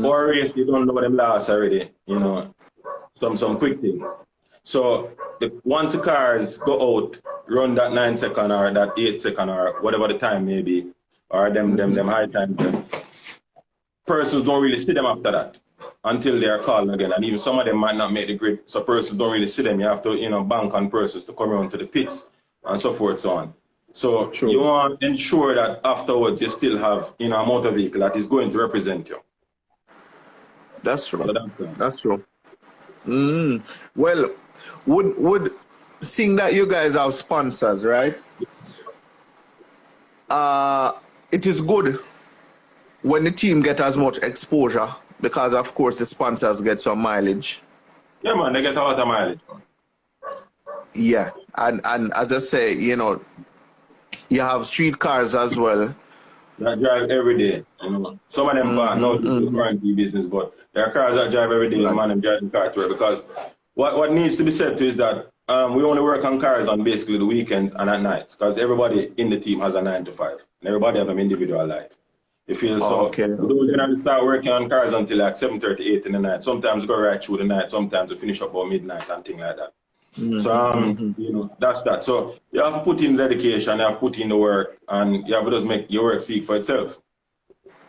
Or a race you don't know them last already, some quick thing. So once the cars go out, run that 9 second or that 8 second or whatever the time may be, or them high times, persons don't really see them after that until they are called again. And even some of them might not make the grid, so persons don't really see them. You have to, bank on persons to come around to the pits and so forth, so on. So you want to ensure that afterwards you still have, a motor vehicle that is going to represent you. That's true. So that's true. Well, would seeing that you guys have sponsors, right? It is good when the team get as much exposure, because of course the sponsors get some mileage. Yeah, man, they get a lot of mileage. Yeah, and as I say, you have street cars as well that drive every day. Some of them know the current business, but there are cars that drive every day. Man, them drive the car to work, because what needs to be said to is that we only work on cars on basically the weekends and at nights, because everybody in the team has a 9 to 5, and everybody have an individual life. You feel so? Okay. We don't start working on cars until like 7:30, 8 in the night. Sometimes we go right through the night. Sometimes we finish up about midnight and things like that. So that's that. So you have to put in dedication, you have to put in the work, and you have to just make your work speak for itself.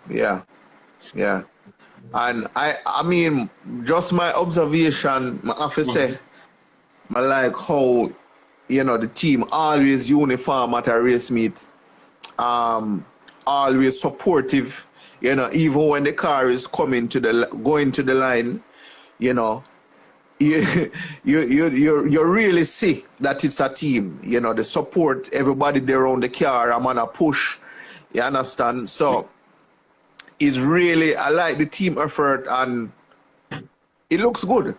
Yeah. Yeah. And I mean, just my observation, my have to say, I like how, the team always uniform at a race meet. Always supportive, even when the car is going to the line, you you really see that it's a team. The support, everybody there on the car, I'm on a push. You understand? So it's really, I like the team effort and it looks good.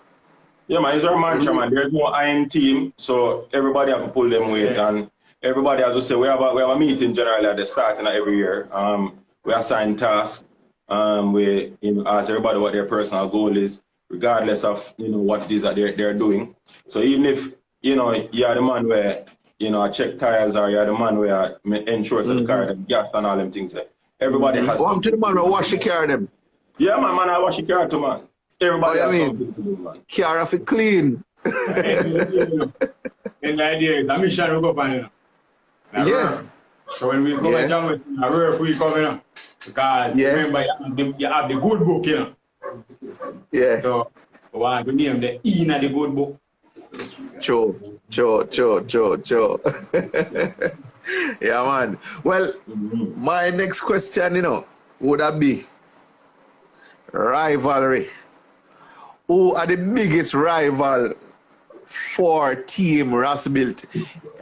Yeah, man, it's our mantra, man. There's no iron team, so everybody have to pull them weight, and everybody, as we say, we have a meeting generally at the start of every year. We assign tasks. We ask everybody what their personal goal is, regardless of what it is that they're doing. So even if you're the man where I check tires, or you're the man where I ensure the car, the gas and all them things. Everybody has. Come to the man who wash the car them. Yeah, man, I wash the car too, man. Everybody has something to do, man. Car have to clean. And the idea is, the mission will go on, Yeah. So when we come and jam with a rare we come, because remember, you have the good book, Yeah. So we want to name the E in the good book. Sure. Yeah, man. Well, my next question, would that be rivalry? Who are the biggest rival for Team RasBuilt?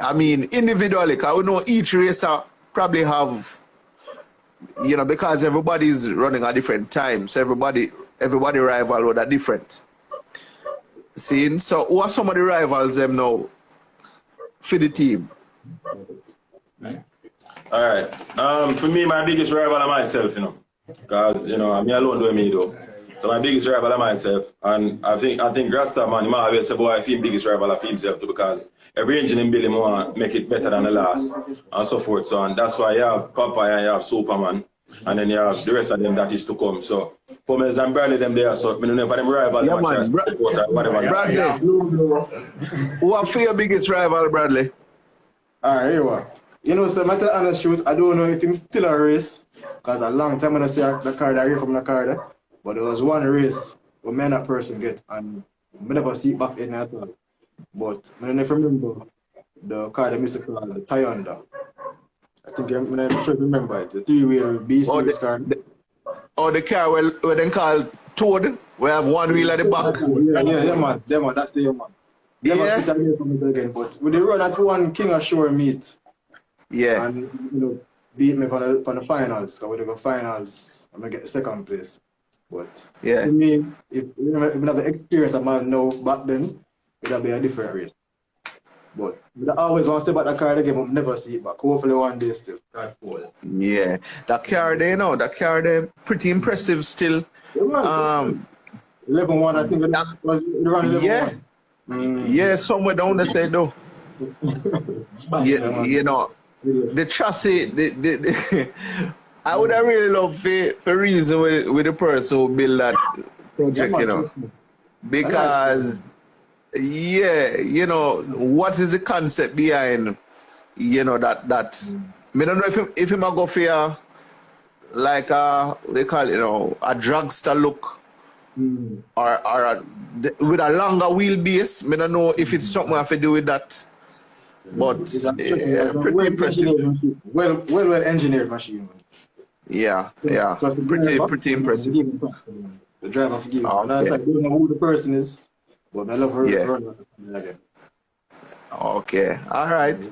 I mean, individually, because we know each racer probably have, because everybody's running at different times. Everybody rival with a different. See, so who are some of the rivals them now for the team? All right. For me, my biggest rival is myself, because I'm alone doing me though. So my biggest rival is myself, and I think Rasta man, he might always say, boy, I feel biggest rival of himself too, because every engine in building want to make it better than the last, and so forth. So and that's why you have Popeye and you have Superman, and then you have the rest of them that is to come. So Pummels and Bradley them there, so I don't know if them rivals. Yeah, man. Bradley, who are for your biggest rival, Bradley? Alright, here we are. So matter honest truth, I don't know if him still a race, because a long time I see the card I hear from the card. But there was one race where me and that person get, and I never see it back in at all. But I never remember the car that Mr. called the Toyota. I think I'm not sure if you remember it. The three-wheel B-series car. The car where they call Toad, we have one wheel at the back. Yeah, man. That's the man. Never sit away from it again. But we did run at one King Ashore meet. Yeah. And beat me for the finals. Because we did go finals, I'm gonna get the second place. But to me, if we have the experience of man now back then, it would be a different race. But I always want to stay back the car again, but never see it back. Hopefully one day still. Yeah. That car there, pretty impressive still. 11-1, I think it was around 11-1. Yeah, somewhere down the side though. The chassis, I would have really loved for reason with the person who built that project, because, what is the concept behind, that, I don't know if he might go for like they call it, a dragster look, or with a longer wheelbase. I don't know if it's something I have to do with that, but pretty impressive. Well engineered machine. Yeah, pretty impressive. The driver forgive me. And I don't know who the person is, but I love her. Again. Okay, all right.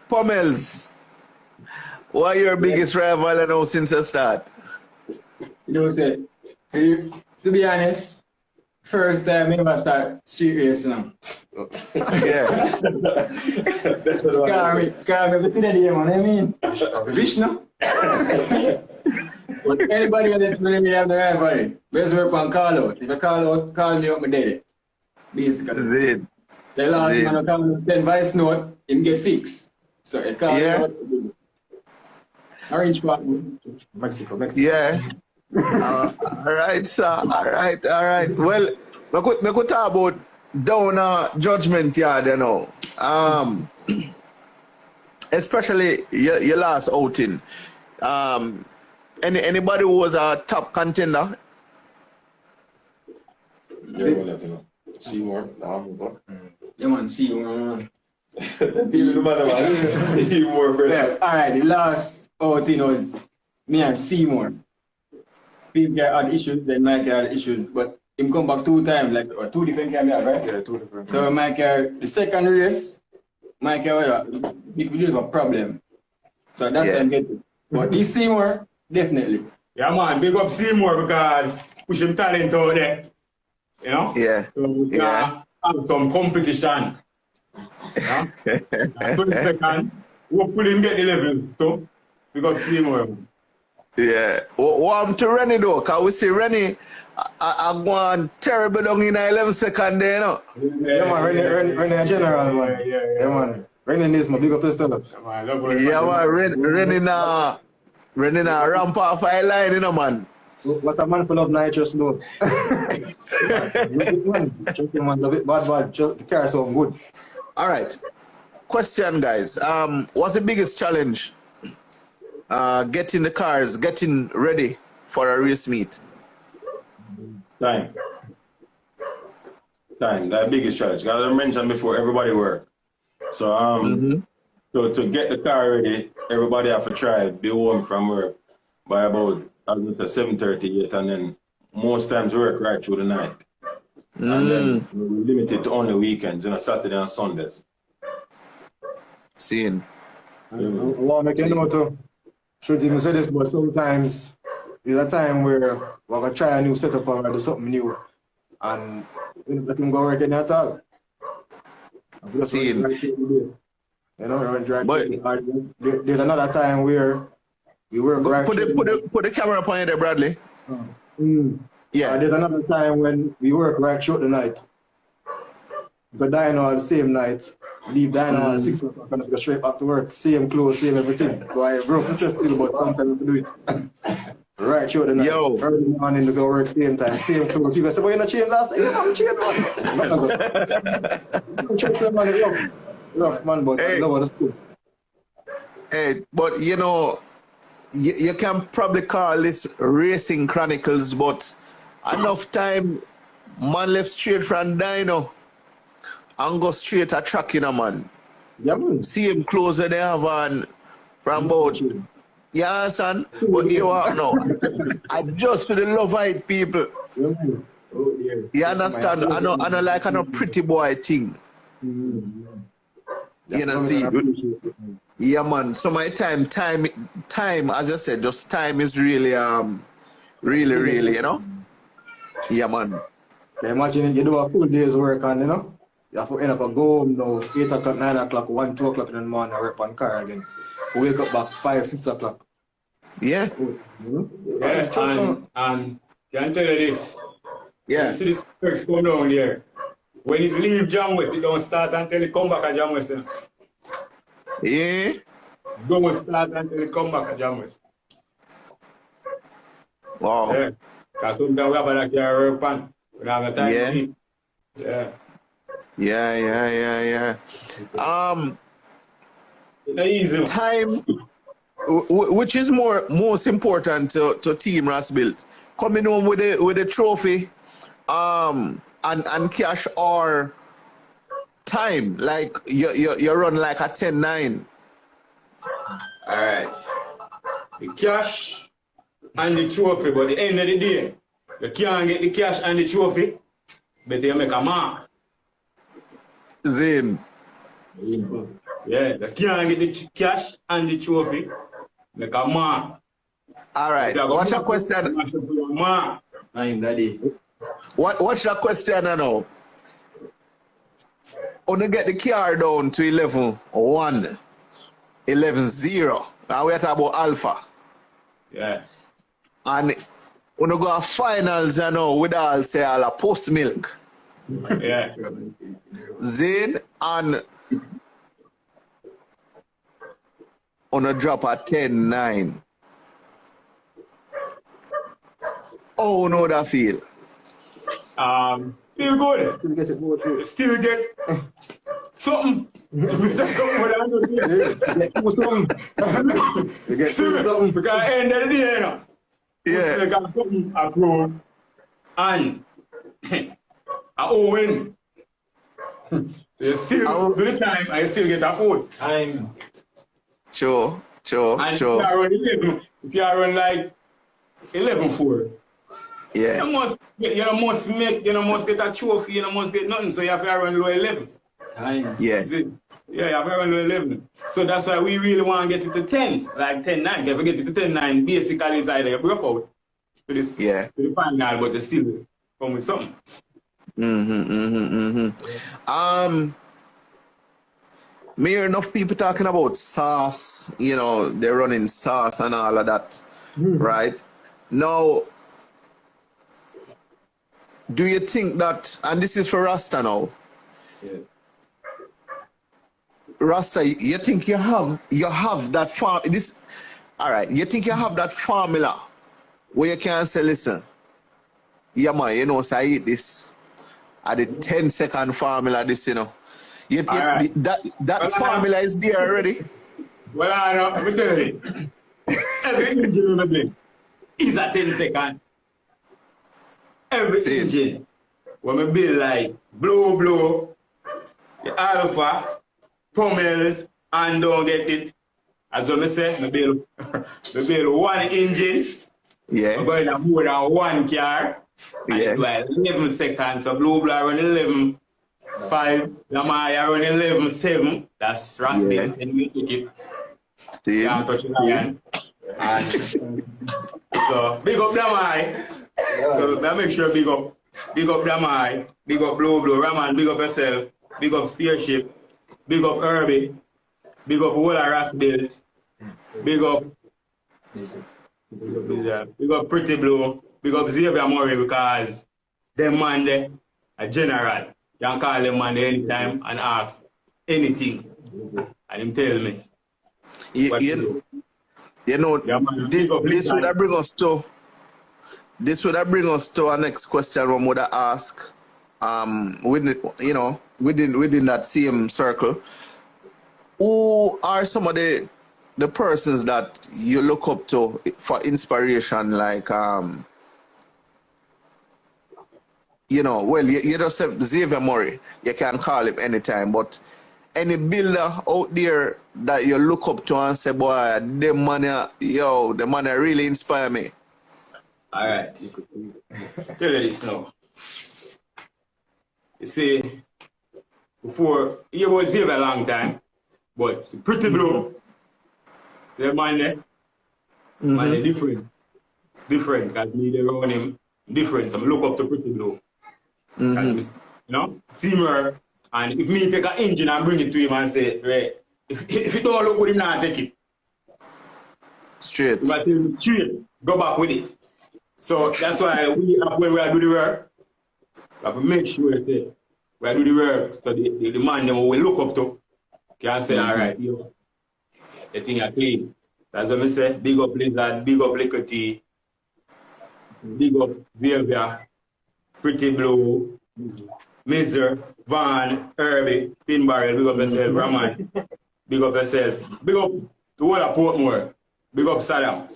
Pummels, what are your biggest rival since the start? To be honest, first time I ever start street racing. Yeah. Scar me today, man. I mean, rich now. But anybody who listen to me have the rivalry. Best work on call out. If I call me up, I'm dead. Basically. Zid. The last man who come send voice note, him get fixed. So it call out. Orange part. Mexico. Yeah. All right, sir. All right. Well, we could talk about down Judgment Yard, Especially your last outing. Anybody who was a top contender? Yeah, we'll let you know. Seymour, Yeah, man, see you, man. Seymour, bro. Yeah, alright, the last thing was me and Seymour. People had issues, then Mike had issues, but him come back 2 times, like or 2 different cameras, right? Yeah, 2 different. So Mike, the second race, Mike big believe a problem. So that's what I'm getting. But this Seymour, definitely. Yeah, man, big up Seymour because push him talent out there. You know? Yeah. So we can have some competition. Yeah? 22nd, hopefully him get the levels. So, big up Seymour. Yeah. What I'm to Rennie though, because we see Rennie I'm going terrible down in 11 seconds there, you know? Yeah, man, Rennie a general, man. Yeah, man. Rennie needs my big up his stand-up. Yeah, man, Rennie na ramp off a line, you know, man. What a man full of nitrous load. Love it, man. Love it, bad. The car sound good. All right. Question, guys. What's the biggest challenge? Getting the cars, getting ready for a race meet. Time. The biggest challenge. As I mentioned before, everybody work. So so to get the car ready, everybody have to try be home from work by about 7:38, and then most times work right through the night. And then we limit it to only weekends, Saturday and Sundays. Seeing. I want to make you know too. Should even say this, but sometimes there's a time where we're going to try a new setup or do something new, and we don't let him go work in at all. Seeing. You know, there's another time where we work right. Put the camera up on you there, Bradley. Yeah. There's another time when we work right through the night. Go dino the same night, leave dino at 6 o'clock and go straight back to work. Same clothes, same everything. So I broke the still, but sometimes we do it. Right through the night. Yo. Early morning to go work same time, same clothes. People say, well, you're not changed last night. Yeah, I'm changed, man. I'm changed, man. Rough, man, but I love the school. Hey, but you know, you can probably call this Racing Chronicles, but enough time, man left straight from dyno and go straight to track, you know, man. Yeah, man. Same clothes that they have on from both. Yeah, son. But you are now. Adjust to the love-eyed people. Yeah, man. Oh, yeah. You understand? I know like a pretty boy thing. You know, see. Yeah, man. So my time, as I said, just time is really, really, you know? Yeah, man. Yeah, imagine you do a full day's work and, you know, you have to end up and go home now, 8 o'clock, 9 o'clock, 1, 2 o'clock in the morning, work on car again. Wake up back 5, 6 o'clock. Yeah. Yeah, and can I tell you this? Yeah. You see this works going down here. When it leave Jam West, it don't start until it come back at Jam West. Yeah. Don't start until it come back at Jam West. Wow. Yeah. Because sometimes we have a car work on. We don't have a time to eat. Yeah. Yeah. It's easy. Time, which is most important to Team RasBuilt, coming home with a trophy, and cash, or time, like you run like a 10-9. All right. The cash and the trophy, but at the end of the day, you can't get the cash and the trophy, but you make a mark. Zane. Yeah, you can't get the cash and the trophy, make a mark. All right. What's your question? Mark. I'm daddy. What's your question now? Only get the car down to 11-1, 11-0. And we're talking about Alpha. Yes. And when you go to finals, you know, with all say all a post milk. Yeah. Zane and on a drop at 10-9. Oh, no, that feel. Feel good. Still get it more too. Still get something. Something what I do. You get something. Because at the end of the day, you know, Yeah. Still got something approved and I win. You still do the time and you still get a food. And Sure. if you are run 11, if you are run like 11-4, Yeah. you must get a trophy, you must get nothing, so you have to run low 11s. Yeah. See? Yeah, you have to run low 11. So that's why we really want to get it to 10s, like 10-9. If we get it to 10-9, basically it's either you break out to the final, but you still come with something. Me hear enough people talking about sauce, they're running sauce and all of that, right? Now, do you think that, and this is for Rasta now, Rasta, you think you have that you think you have that formula where you can say, listen, yeah man, so I eat this at the 10-second formula, this, that formula is there already. Well, I know, let me tell you this. Every engine we build is a 10-second. Every engine, when we build like blow, the alpha, pommels, and don't get it. As I say, we build one engine. Yeah. We're going to more than one car. And it's like 11 seconds. So blue run 11. 5, Lamaya run 11-7. That's RasBuilt, and we took it. Can't touch it again. So big up Damai. So make sure big up Damai, big up Blue, Raman, big up yourself, big up Spearship, big up Herbie, big up whole RasBuilt, big up Pretty Blue, big up Xavier Murray, because them man there a general. You can call him man anytime and ask anything. And him tell me. This would bring us to our next question one would ask within that same circle. Who are some of the persons that you look up to for inspiration, like you just said Xavier Murray, you can call him anytime, but any builder out there that you look up to and say, boy, the man really inspire me? All right. Tell you this now. You see, before, he was Xavier a long time, but it's Pretty Blue. The man there, man is different. It's different because me they around him different. So I look up to Pretty Blue. Teamwork. And if me take an engine and bring it to him and say, right, if you don't look good, him not take it. Straight. But straight, go back with it. So that's why when we are do the work, we have to make sure that we are do the work. So the man them we look up to can say, all right, the thing are clean. That's what I say. Big up Lizard, big up Lickety, big up Xavier, Pretty Blue, Miser, Van, Herbie, Thin Barrel, big up yourself, Raman, big up yourself, big up the whole of Portmore, big up Saddam,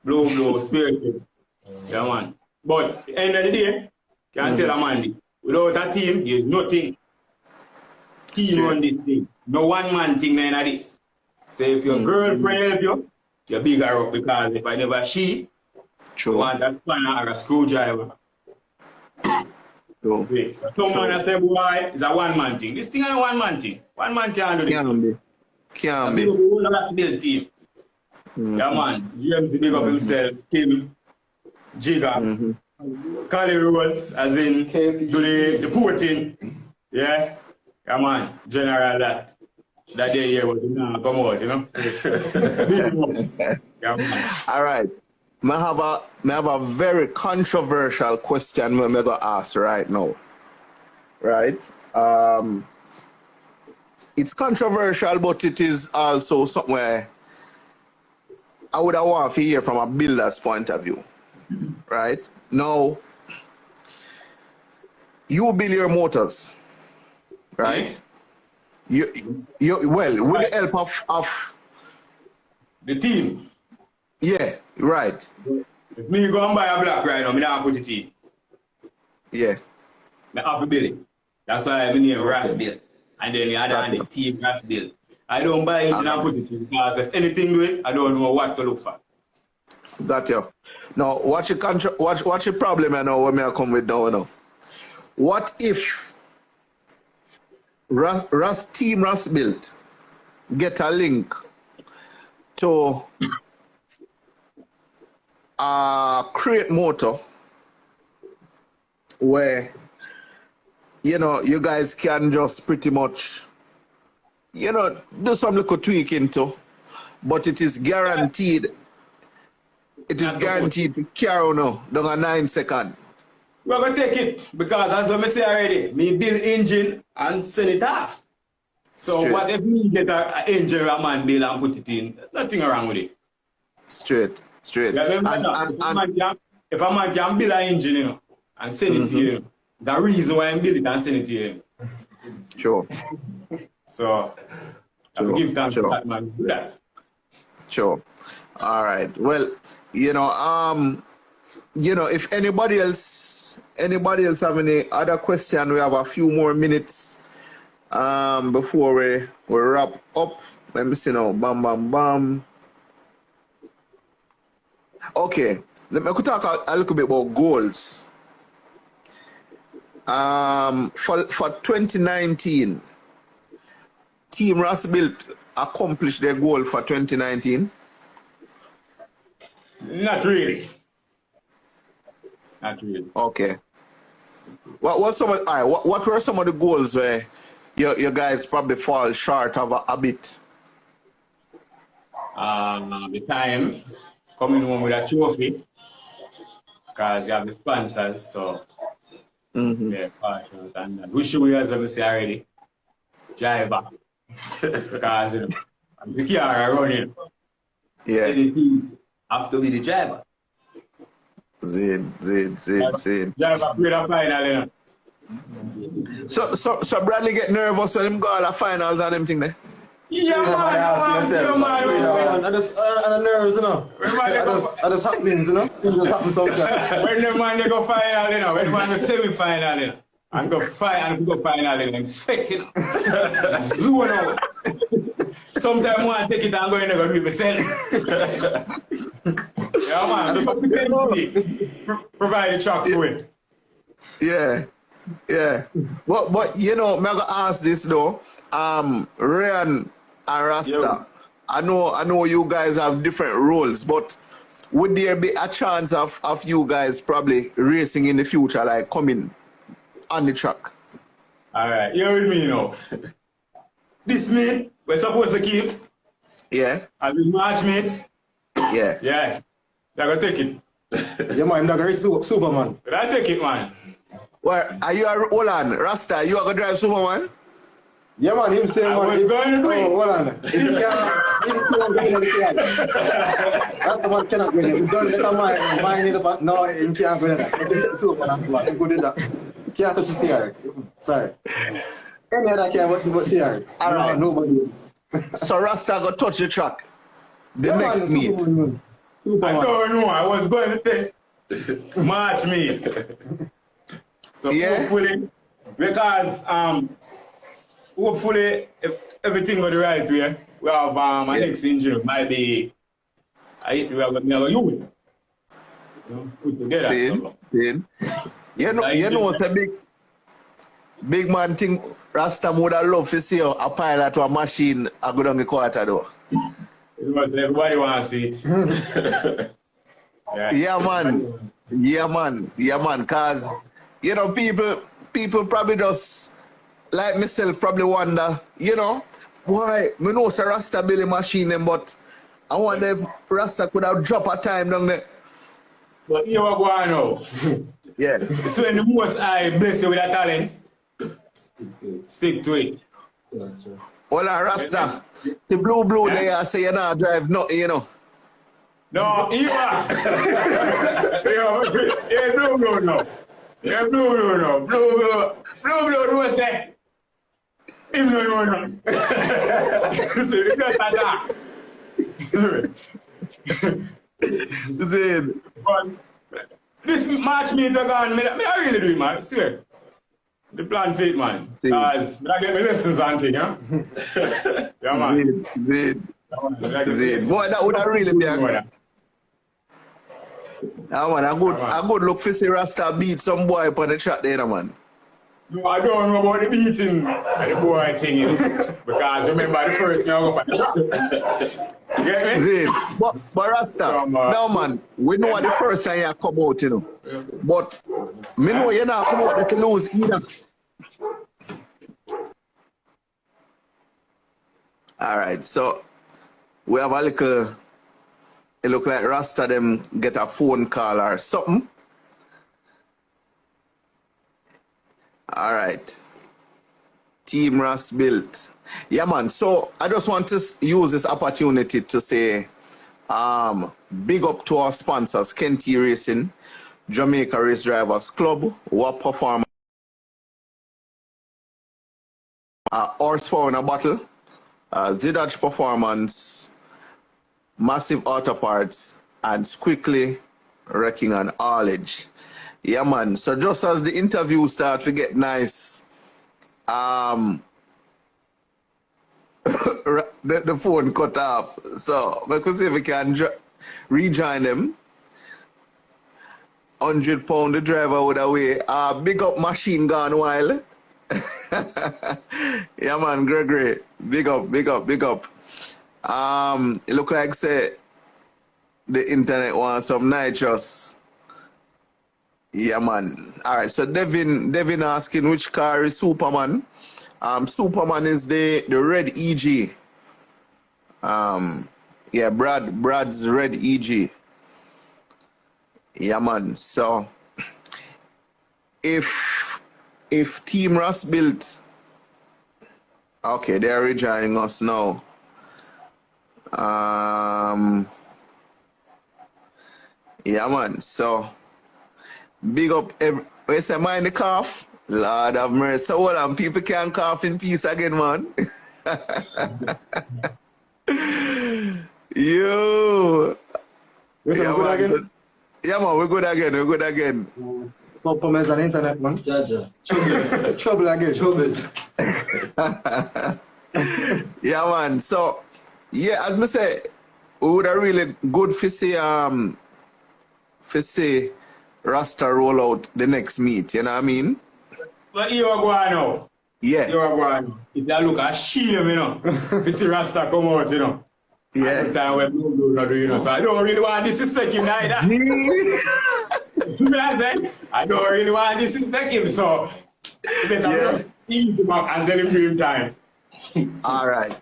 Blue, Spirit, yeah man. But at the end of the day, can't tell a man this. Without a team, there's nothing. Team on this thing. No one man thing none of this. So if your girlfriend help you, you're bigger up, because if I never you want a spanner or a screwdriver. So someone has said, boy, it's a one-man thing. This thing is a one-man thing. One man can't do this. Can't be. Big up the whole RasBuilt team. Yeah, man. James big up himself. Kim, Jigga, Cali Rose, as in do the porting. Yeah? Yeah, man. General that. That day here was come out, Yeah, man. All right. I have a very controversial question I'm going to ask right now. Right? It's controversial, but it is also somewhere I would have want to hear from a builder's point of view. Right? Now, you build your motors. Right? You with the help of the team. Yeah, right. If me go and buy a black right now, me not put it in. Yeah. Me have to build it. That's why I name RasBuilt. And then the other hand, the team RasBuilt. I don't buy engine and put it in because if anything do it, I don't know what to look for. Got you. Now, watch the problem I know when I come with now. What if Team RasBuilt get a link to a crate motor where, you know, you guys can just pretty much, you know, do some little tweak into, but it is guaranteed. It is guaranteed to carry now down a 9 second. We're going to take it because, as I say already, me build engine and send it off. So, Straight. what if me get an engine a man build and put it in? Nothing wrong with it. Straight. Yeah, if a man can build an engine, you know, and send it to you, the reason why I build it and send it to you. Sure. So, I will give thanks to that man to do that. Sure. All right. Well, you know, if anybody else have any other question, we have a few more minutes before we wrap up. Let me see now. Bam, bam, bam. Okay. Let me talk a little bit about goals. For 2019, Team RasBuilt accomplished their goal for 2019. Not really. Not really. Okay. What were some of the goals where you guys probably fall short of a bit? The time coming home with a trophy because you have the sponsors, so yeah, partial and that. Wish you as I say already, driver because you know the car running. Yeah. Anything have to be the driver. Zin. Driver play the final, you know. So Bradley get nervous when him go all the finals and them thing there? Yeah, man. I just nerves, you know. I just happenings, you know. Things just happen sometimes. When the man they go final, you know. When the man go semi-final, you know. And go final, you know. I'm expecting, you know. Zone out. Sometimes I want to take it and go in there and read myself. Yeah, man. Provide the track for it. Yeah. But you know, I'm gonna ask this though. Ryan and Rasta, Yeah. I know you guys have different roles, but would there be a chance of you guys probably racing in the future, like coming on the track? Alright, you with me now. This meat, we're supposed to keep. Yeah. As we match meat. Yeah. Yeah. They're gonna take it. Yeah, man, I'm not very Superman. But I take it, man. Well, are you hold on, Rasta, you are gonna drive Superman? Yeah, man, him say, I man. was going to do it. Hold on. Him can't go in the That's the one cannot go in there. We don't let a man in the fact. No, him can't go in there. But him Superman, man. Him go in there. Can't touch the CR. Sorry. Any other can what's the CR? All right. Nobody. So Rasta go touch the track. The Yeah, next man, meet. Superman. I don't know. I was going to test match meat. So Yeah. hopefully, because hopefully if everything go the right way, we have my next engine might be we are going to use it. You know, put together. Sin. You know it's a big man thing Rasta would have loved to see a pilot to a machine a go down the quarter though. Because everybody wants to see it. Yeah man. Cause you know people probably just like myself probably wonder, you know, why me know say Rasta build a machine them, but I wonder if Rasta could have dropped a time down there. But you are going now. Yeah. So in the most I bless you with that talent, stick to it. Well, Rasta, the blue there say you not drive nothing, you know. No, Eva. Yeah, blue no. Yeah, blue no. Blue no say. Him no. It's not that. Zane. But this match meet again, I really do it, man. I swear. The plan fit, man. Because I get my lessons on thing, huh? Yeah, man. Zane. Boy, that would have really been a good look for see Rasta beat some boy upon the track there, man. No, I don't know about the beating and the boy thing, you know, because remember the first me I go up on the track. You get me? Zane. But Rasta, now man, we know the first time you come out, you know. But me know you not come out to lose either. Alright, so we have a little, it look like Rasta them get a phone call or something. Alright. Team RasBuilt. Yeah man, so I just want to use this opportunity to say big up to our sponsors, Kenty Racing, Jamaica Race Drivers Club, who are performing horsepower in a battle, Zidage Performance, Massive Auto Parts, and Quickly Wrecking and Haulage. Yeah, man. So just as the interview starts to get nice, the phone cut off. So we could see if we can rejoin them. £100 the driver would away. Big up Machine Gun While. Yeah, man, Gregory. Big up, big up, big up. It look like say the internet wants some nitrous. Yeah, man. All right. So Devin asking which car is Superman. Superman is the red EG. Yeah, Brad's red EG. Yeah, man. So if Team RasBuilt, okay, they are rejoining us now. Yeah, man. So big up where's the mind the cough? Lord have mercy. So hold on, people can cough in peace again, man. Yo. Yeah, man. Again? Yeah, man, we're good again. We're good again. Problem is on the internet, man. Yeah. Trouble again. Trouble. Yeah, man. So, yeah, as I say, we would have really good for say Rasta roll out the next meet, you know what I mean? But you are going now. Yeah. You are going. If that look a shame, you know, to see Rasta come out, you know. Yeah. At the time when Blue not doing, you know, so I don't really want to disrespect him neither. I don't really want to disrespect him, so yeah. Ease him up and tell him to him time. All right.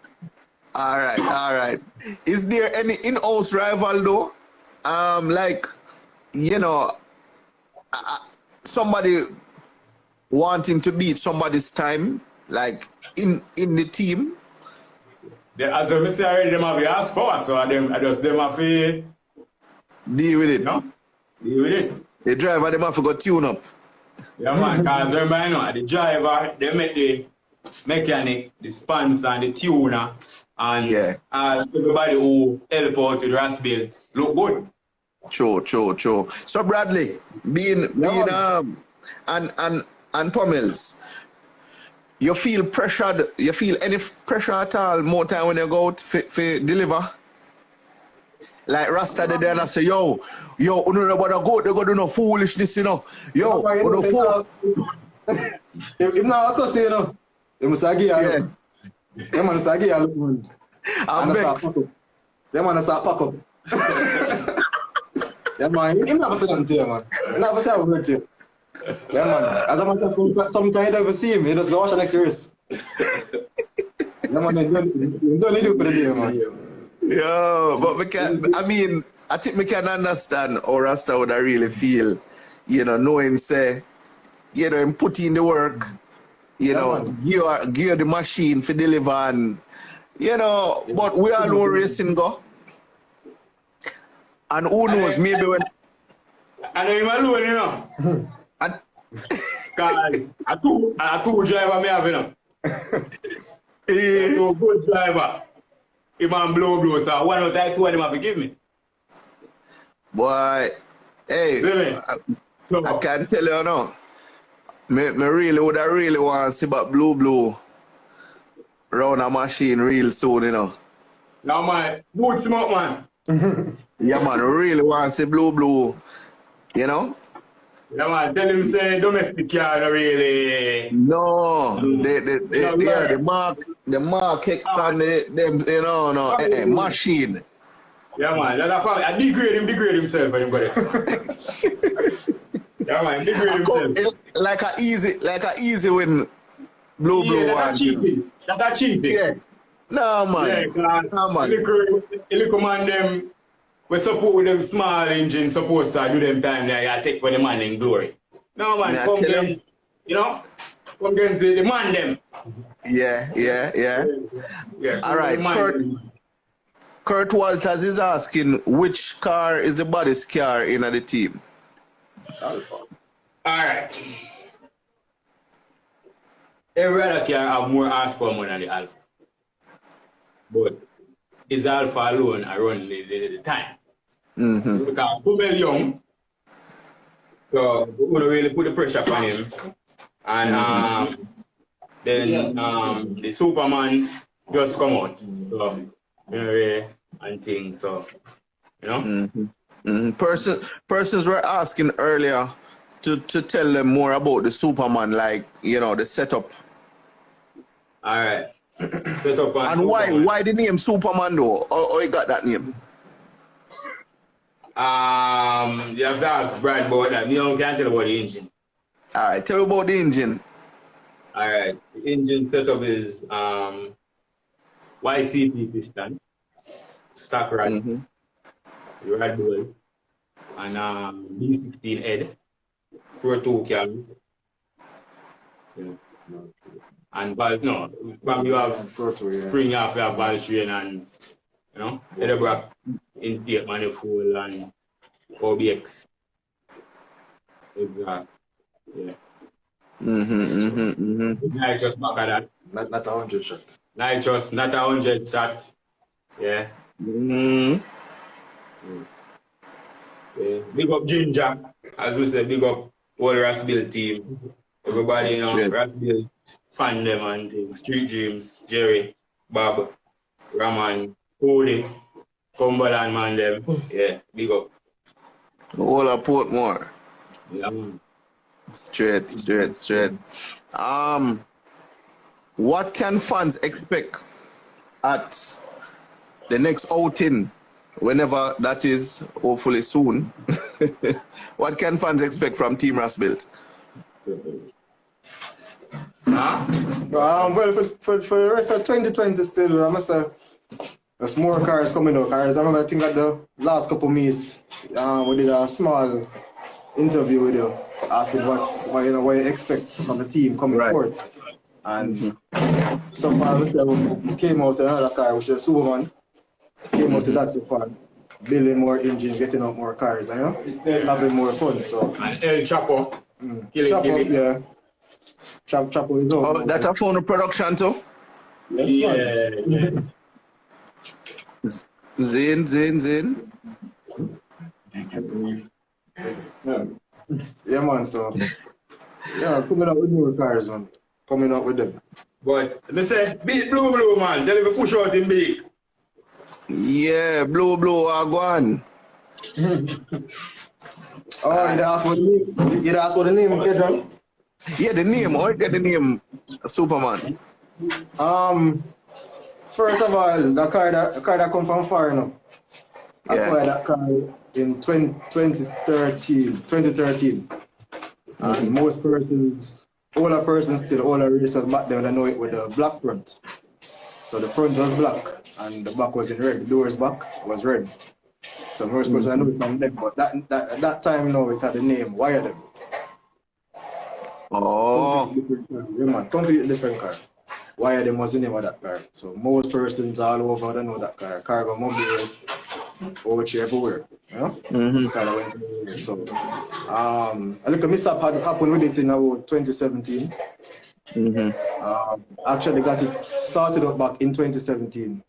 Is there any in-house rival though? Like, you know, somebody wanting to beat somebody's time, like in the team? As I say already, them have the ask for, so them have to deal with it. No? Deal with it. The driver, them have to go tune up. Yeah, man, because remember, you know, the driver, they make the mechanic, the sponsor, and the tuner, and everybody who help out with RasBuilt look good. True. So Bradley, being and Pummels, you feel pressured? You feel any pressure at all more time when you go out for deliver? Like Rasta the day and I say, yo, you know about go, they go do no foolishness, you know. Yo, no fool. If not, of course, you know. You must agree. Yeah, man, agree. I'm vexed. Yeah, man, start pack up. Yeah, man, he never said nothing to you, man. He never said a word to you. Yeah, man. As a matter of fact, sometimes you don't see him. You just go watch the next race. Yeah, man, you don't need to for the day, man. Yo, but I think we can understand how Rasta would really feel, you know, knowing say, you know, him put in the work, you know, gear the machine for deliver and, you know, but we are low racing go. And who knows, maybe when... I know him alone, you know. And... Because a two driver me have, you know. Two good driver. If I'm blow, so one out of two of them have to give me. Boy, hey, Really? I can tell you now. Me really would have really want to see about Blue round a machine real soon, you know. Now, man, boot smoke, man. Yeah, man, really want to see Blue, you know. Yeah, man, tell him say domestic car not really. No, No, the Mark X and them, you know, no, machine. Yeah, man, that's a I degrade himself when you got this. Yeah, man, degrade himself. Like a easy win. Blue Yeah, one. cheating. That's cheating. Yeah. No, man. Yeah, No, man. Little man them we support with them small engine supposed to do them time there, you take for the man in glory. No, man, come against, you know, come against the man them. Yeah. Yeah, all right, Kurt Walters is asking which car is the baddest car in the team. All right. Every other car have more horsepower than the Alpha. But is Alpha alone around the time? Because Kubel young, so we don't really put the pressure on him. And then the Superman just come out. So, and things, so, you know? Persons were asking earlier to tell them more about the Superman, like, you know, the setup. All right. Setup and why the name Superman though? Or you got that name? You have to ask Brad about that. You can't tell about the engine. All right, tell about the engine. All right, the engine setup is YCP piston, stock rod, RasBuilt, and B16 head, Pro 2 cams. And valve, no, from you have spring off, you have valve train and, you know, Edinburgh intake manifold and OBX. Exhaust. Yeah. Nitrous back at that. Not 100 shot. Nitrous, not 100 shot. Yeah. Yeah. Big up Ginger. As we said, big up all RasBuilt team. Everybody, you know, RasBuilt fan them and things. Street Dreams, Jerry, Bob, Raman, Cody, Cumberland man them. Yeah, big up. All of Portmore. Yeah, man. Straight. What can fans expect at the next outing, whenever that is, hopefully soon? What can fans expect from Team RasBuilt? Well, for the rest of 2020 still, I must say, there's more cars coming out. Cars. I remember, I think at the last couple meets, we did a small interview with you, asking what you expect from the team coming forth. And so far, we came out with another car, which is Superman. Came out to that so far, building more engines, getting out more cars, you know, having more fun. So. And El Chapo. Chapo, yeah. Chapo is over. Oh, that a phone production too? Yes, Yeah. Zin. Yeah, man, so. Yeah, coming out with more cars, man. Coming out with them. But, let me say, beat Blue, man. Tell him to push out him big. Yeah, Blue, go on. Oh, you asked what the name? You asked what the name, Kedron? Yeah, the name. How you get the name Superman? First of all, the car that come from far now. I acquired that car in 2013. And most persons, older persons still, older racers back then, they know it with the black front. So the front was black and the back was in red. The doors back was red. So most persons I know it from them, but that time now it had the name Wire them. Oh. Completely different car. Wire them was the name of that car. So most persons all over they know that car. Cargo mobile, Ochi everywhere. You know? Kind of went everywhere. So a little mishap had happened with it in about 2017. Actually got it sorted out back in 2017.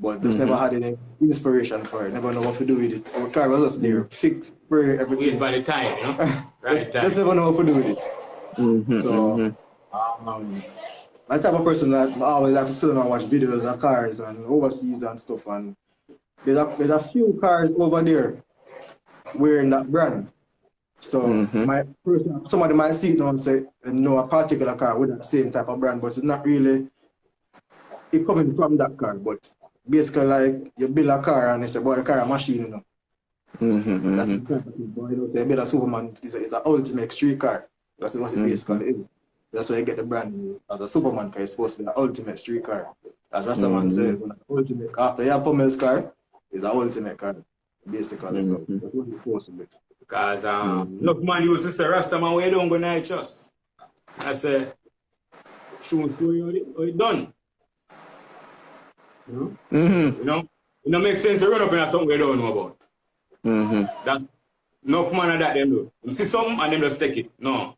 but just never had any inspiration for it. Never know what to do with it. Our car was just there, fixed, spray, everything. Wait by the time, you know? Right time. Just never know what to do with it. So, I'm the type of person that I always like to sit down and watch videos of cars and overseas and stuff. And there's a few cars over there wearing that brand. So somebody might see it now and say, no, a particular car with that same type of brand, but it's not really it coming from that car. But basically, like you build a car and they say, boy, the car a machine, you know. That's the type of thing. But you know, say, build a Superman, it's an ultimate street car. That's what it basically is. That's why you get the brand as a Superman car. It's supposed to be an ultimate street car. As Rastaman says, when ultimate after you have Pummel's car, it's an ultimate car, basically. So that's what it's supposed to be. Because look, man, you used to say, Rastaman, where you don't go night just. I say, shoot, you done. You know? It don't make sense to run up in something you don't know about. That's enough man of that them do. You see something and them just take it. No.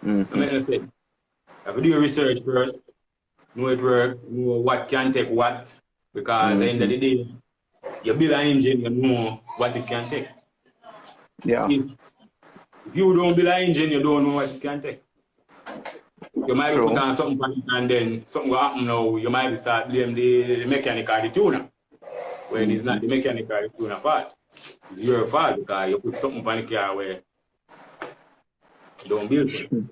Don't make no sense. You have to do your research first. Know it work, know what can take what. Because at the end of the day, you build an engine, you know what it can take. Yeah. If you don't build an engine, you don't know what it can take. You might put on something for it and then something will happen now, you might start blame the mechanic or the tuner. When it's not the mechanic or the tuner fault. It's your fault because you put something for the car where you don't build something.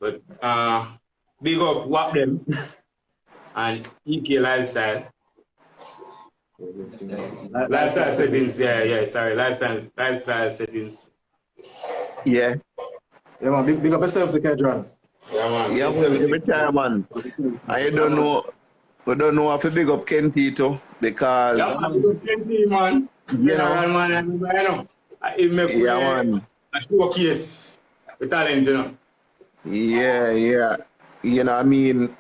But big up what them and EK lifestyle. Lifestyle settings, lifestyle settings. Yeah. Yeah, man, big up yourself, the Kedron. Yeah, man, every time, man. I don't know. We don't know if to big up Kenty too, because Kenty, man. You know, man, man. A showcase the talent, you know. Yeah. You know, I mean,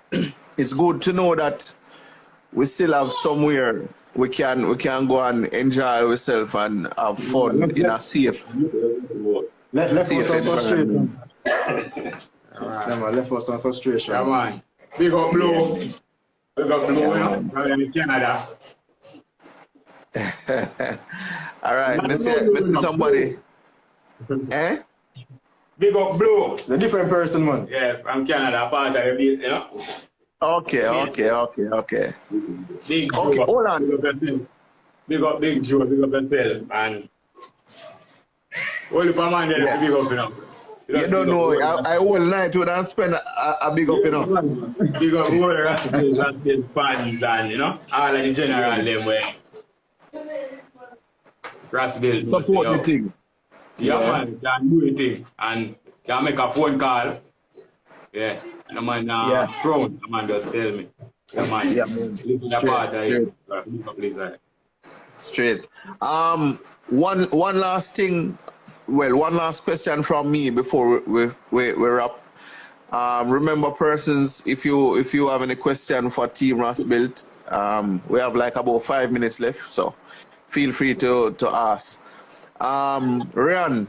it's good to know that we still have somewhere we can go and enjoy ourselves and have fun in a safe. Left for some frustration. Left for some frustration. Yeah, man. Big up Blue. Big up Blue, you know, in Canada. All right, Mr. Somebody. Eh? Big up Blue. The different person, man. Yeah, from Canada, part of the beat, you know. Okay. Big Joe. Okay, hold on. Big up Big Joe, big up yourself, and only for man there to big up, you know. You don't know, I whole night would have spent a big up, you know. Big up all the RasBuilt fans and, you know, all of the general them where RasBuilt. Support the thing. Yeah, man, can do the thing and can make a phone call. Yeah, and the man frown, the man just tell me. Yeah, man. Listen to part of it. Straight. One last thing. Well, one last question from me before we wrap. Remember, persons, if you have any question for Team RasBuilt, we have like about 5 minutes left, so feel free to ask. Ryan,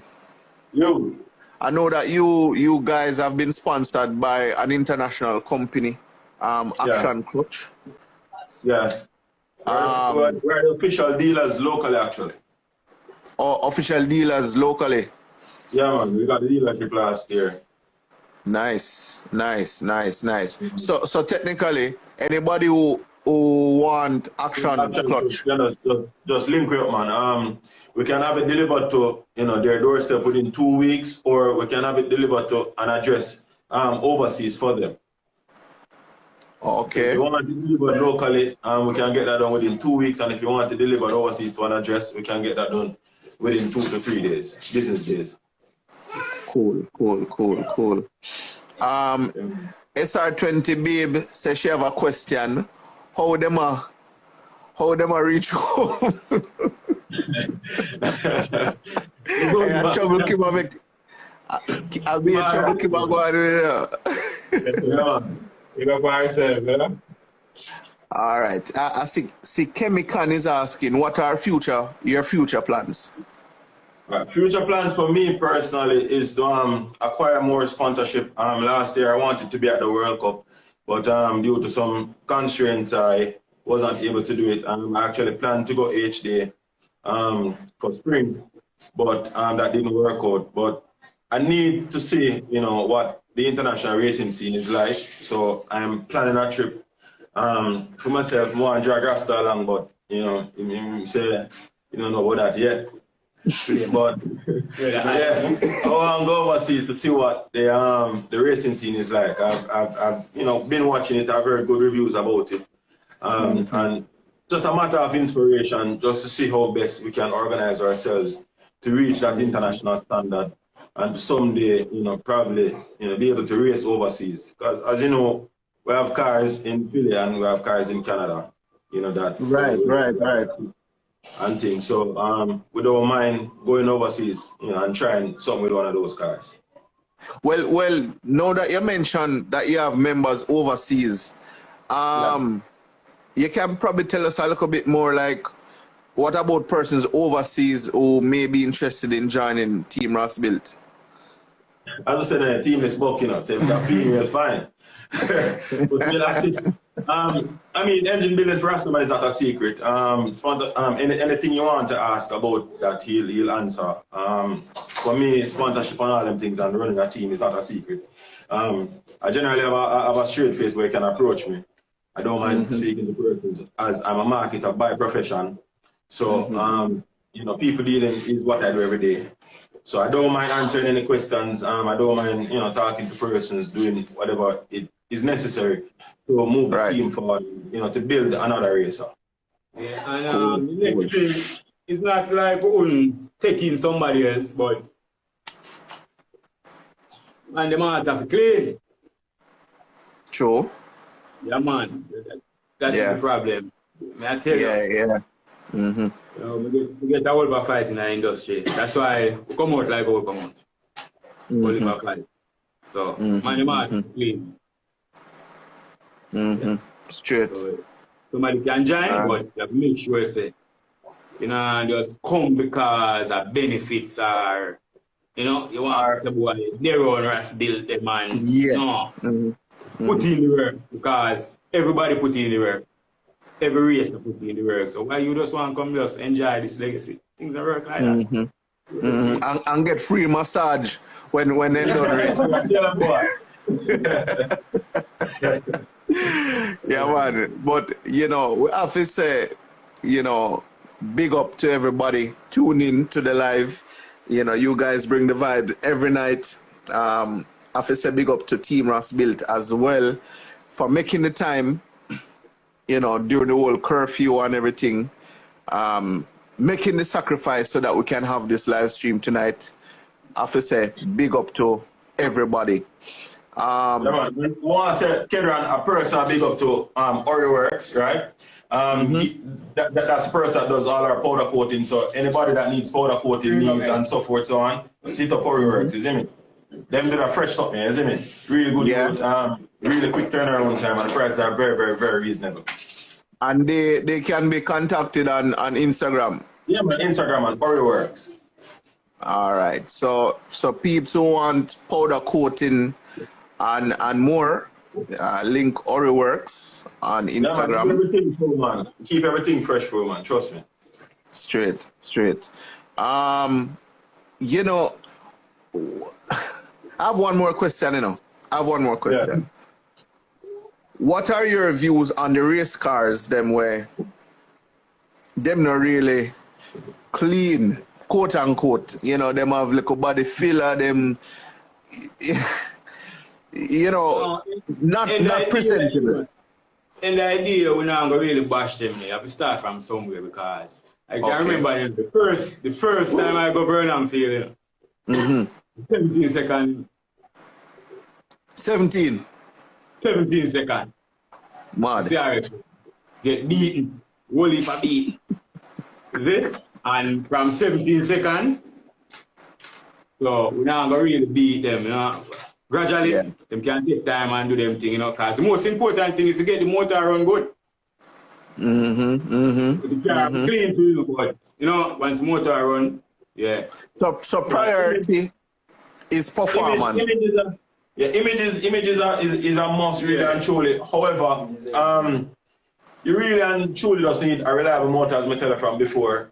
I know that you guys have been sponsored by an international company, Action Clutch. Yeah. We're the official dealers locally, actually. Or official dealers locally? Yeah, man. We got the dealership last year. Nice. So technically, anybody who want Action Clutch, just link me up, man. We can have it delivered to their doorstep within 2 weeks, or we can have it delivered to an address overseas for them. Okay. If you want to deliver locally, we can get that done within 2 weeks, and if you want to deliver overseas to an address, we can get that done within 2 to 3 days, business days. Cool. SR20 Babe says she have a question. How them a reach home? Trouble keep on make. I'll be in trouble keep on going there. You got by yourself, you know? All right. I see Chemican is asking, what are your future plans? Future plans for me personally is to acquire more sponsorship. Last year I wanted to be at the World Cup. but due to some constraints, I wasn't able to do it. I actually planned to go HD for spring, but that didn't work out. But I need to see, you know, what the international racing scene is like. So I'm planning a trip for myself. I want to drag Rasta along, but you know, him say you don't know about that yet. But yeah, I want to go overseas to see what the racing scene is like. I've you know been watching it. I've heard good reviews about it, and just a matter of inspiration, just to see how best we can organize ourselves to reach that international standard, and someday, you know, probably, you know, be able to race overseas. Because as you know, we have cars in Philly and we have cars in Canada. You know that. Right. And things. So we don't mind going overseas, you know, and trying something with one of those cars. Well, now that you mentioned that you have members overseas, you can probably tell us a little bit more, like, what about persons overseas who may be interested in joining Team RasBuilt? As I said, the team is bucking up, so if you're female, fine. But we'll assist. I mean, engine building for Rastaman is not a secret. Anything you want to ask about that, he'll answer. For me, sponsorship and all them things and running a team is not a secret. I generally have a straight face where you can approach me. I don't mind speaking to persons, as I'm a marketer by profession. So, you know, people dealing is what I do every day. So I don't mind answering any questions. I don't mind, you know, talking to persons, doing whatever it is necessary to move the team forward, you know, to build another racer. Yeah, and the next thing is not like taking somebody else, but man, the man have to clean. True. Yeah, man. That's the problem. I tell you. Yeah. You know, we get a whole of a fight in the industry. That's why we come out like how we come out. Whole of a fight. So, man, the man have to clean. Straight. So, somebody can join, but you have to make sure say, you know, just come because of benefits are, you know, you want to boy, their own RasBuilt them, man. Yeah. No. Put in the work because everybody put in the work. Every race to put in the work. So why you just want to come just enjoy this legacy? Things are work like that. And get free massage when they done race. Yeah, man. But, you know, we have to say, you know, big up to everybody. Tune in to the live. You know, you guys bring the vibe every night. I have to say big up to Team RasBuilt as well for making the time, you know, during the whole curfew and everything, making the sacrifice so that we can have this live stream tonight. I have to say big up to everybody. Yeah, man. We want to say, Kedran, a person big up to Works, right? That's the person that does all our powder coating. So anybody that needs powder coating needs and so forth, so on, sit up Works, isn't it? Them do a fresh stuff, isn't it? Really good, really quick turnaround time, and the prices are very, very, very reasonable. And they can be contacted on Instagram. Yeah, man, Instagram and Works. All right. So peeps who want powder coating and more, link Works on Instagram. Yeah, man, keep everything full, man. Keep everything fresh for man. Trust me. Straight. You know, I have one more question, Yeah. What are your views on the race cars, them where them not really clean, quote unquote? You know, them have little body filler, them, you know, not presentable. And the idea, we're not going to really bash them. We have to start from somewhere because I can remember the first time I go Burnham Field, 17 seconds. 17 seconds. Mad. Seriously. Get beaten. Whole heap of beat. Is it? And from 17 seconds, so we're not going to really beat them, you know. Gradually, them can take time and do them thing, you know, because the most important thing is to get the motor run good. The car clean to you, but, you know, once the motor run, So priority is performance. Yeah, images is a must really and truly. However, you really and truly just need a reliable motor, as I tell you from before,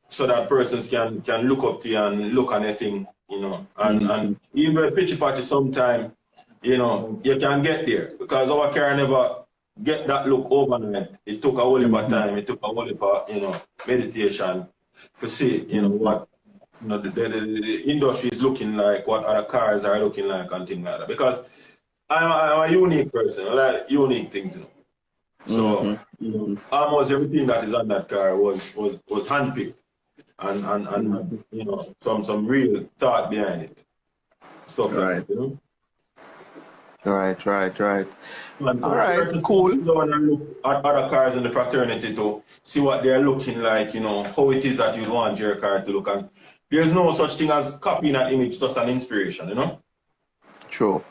so that persons can look up to you and look on anything, you know. And even with pitchy patchy sometime, you know, you can get there because our car never get that look overnight. It took a whole heap of time, it took a whole heap of, you know, meditation to see, you know, what you know, the industry is looking like, what other cars are looking like and things like that. Because I'm a unique person, I like unique things, you know. So you know, almost everything that is on that car was handpicked and you know, some real thought behind it. Stuff like that, you know. Right. And All right, persons cool. go and look at other cars in the fraternity to see what they're looking like, you know, how it is that you want your car to look. And there's no such thing as copying an image, just an inspiration, you know? True.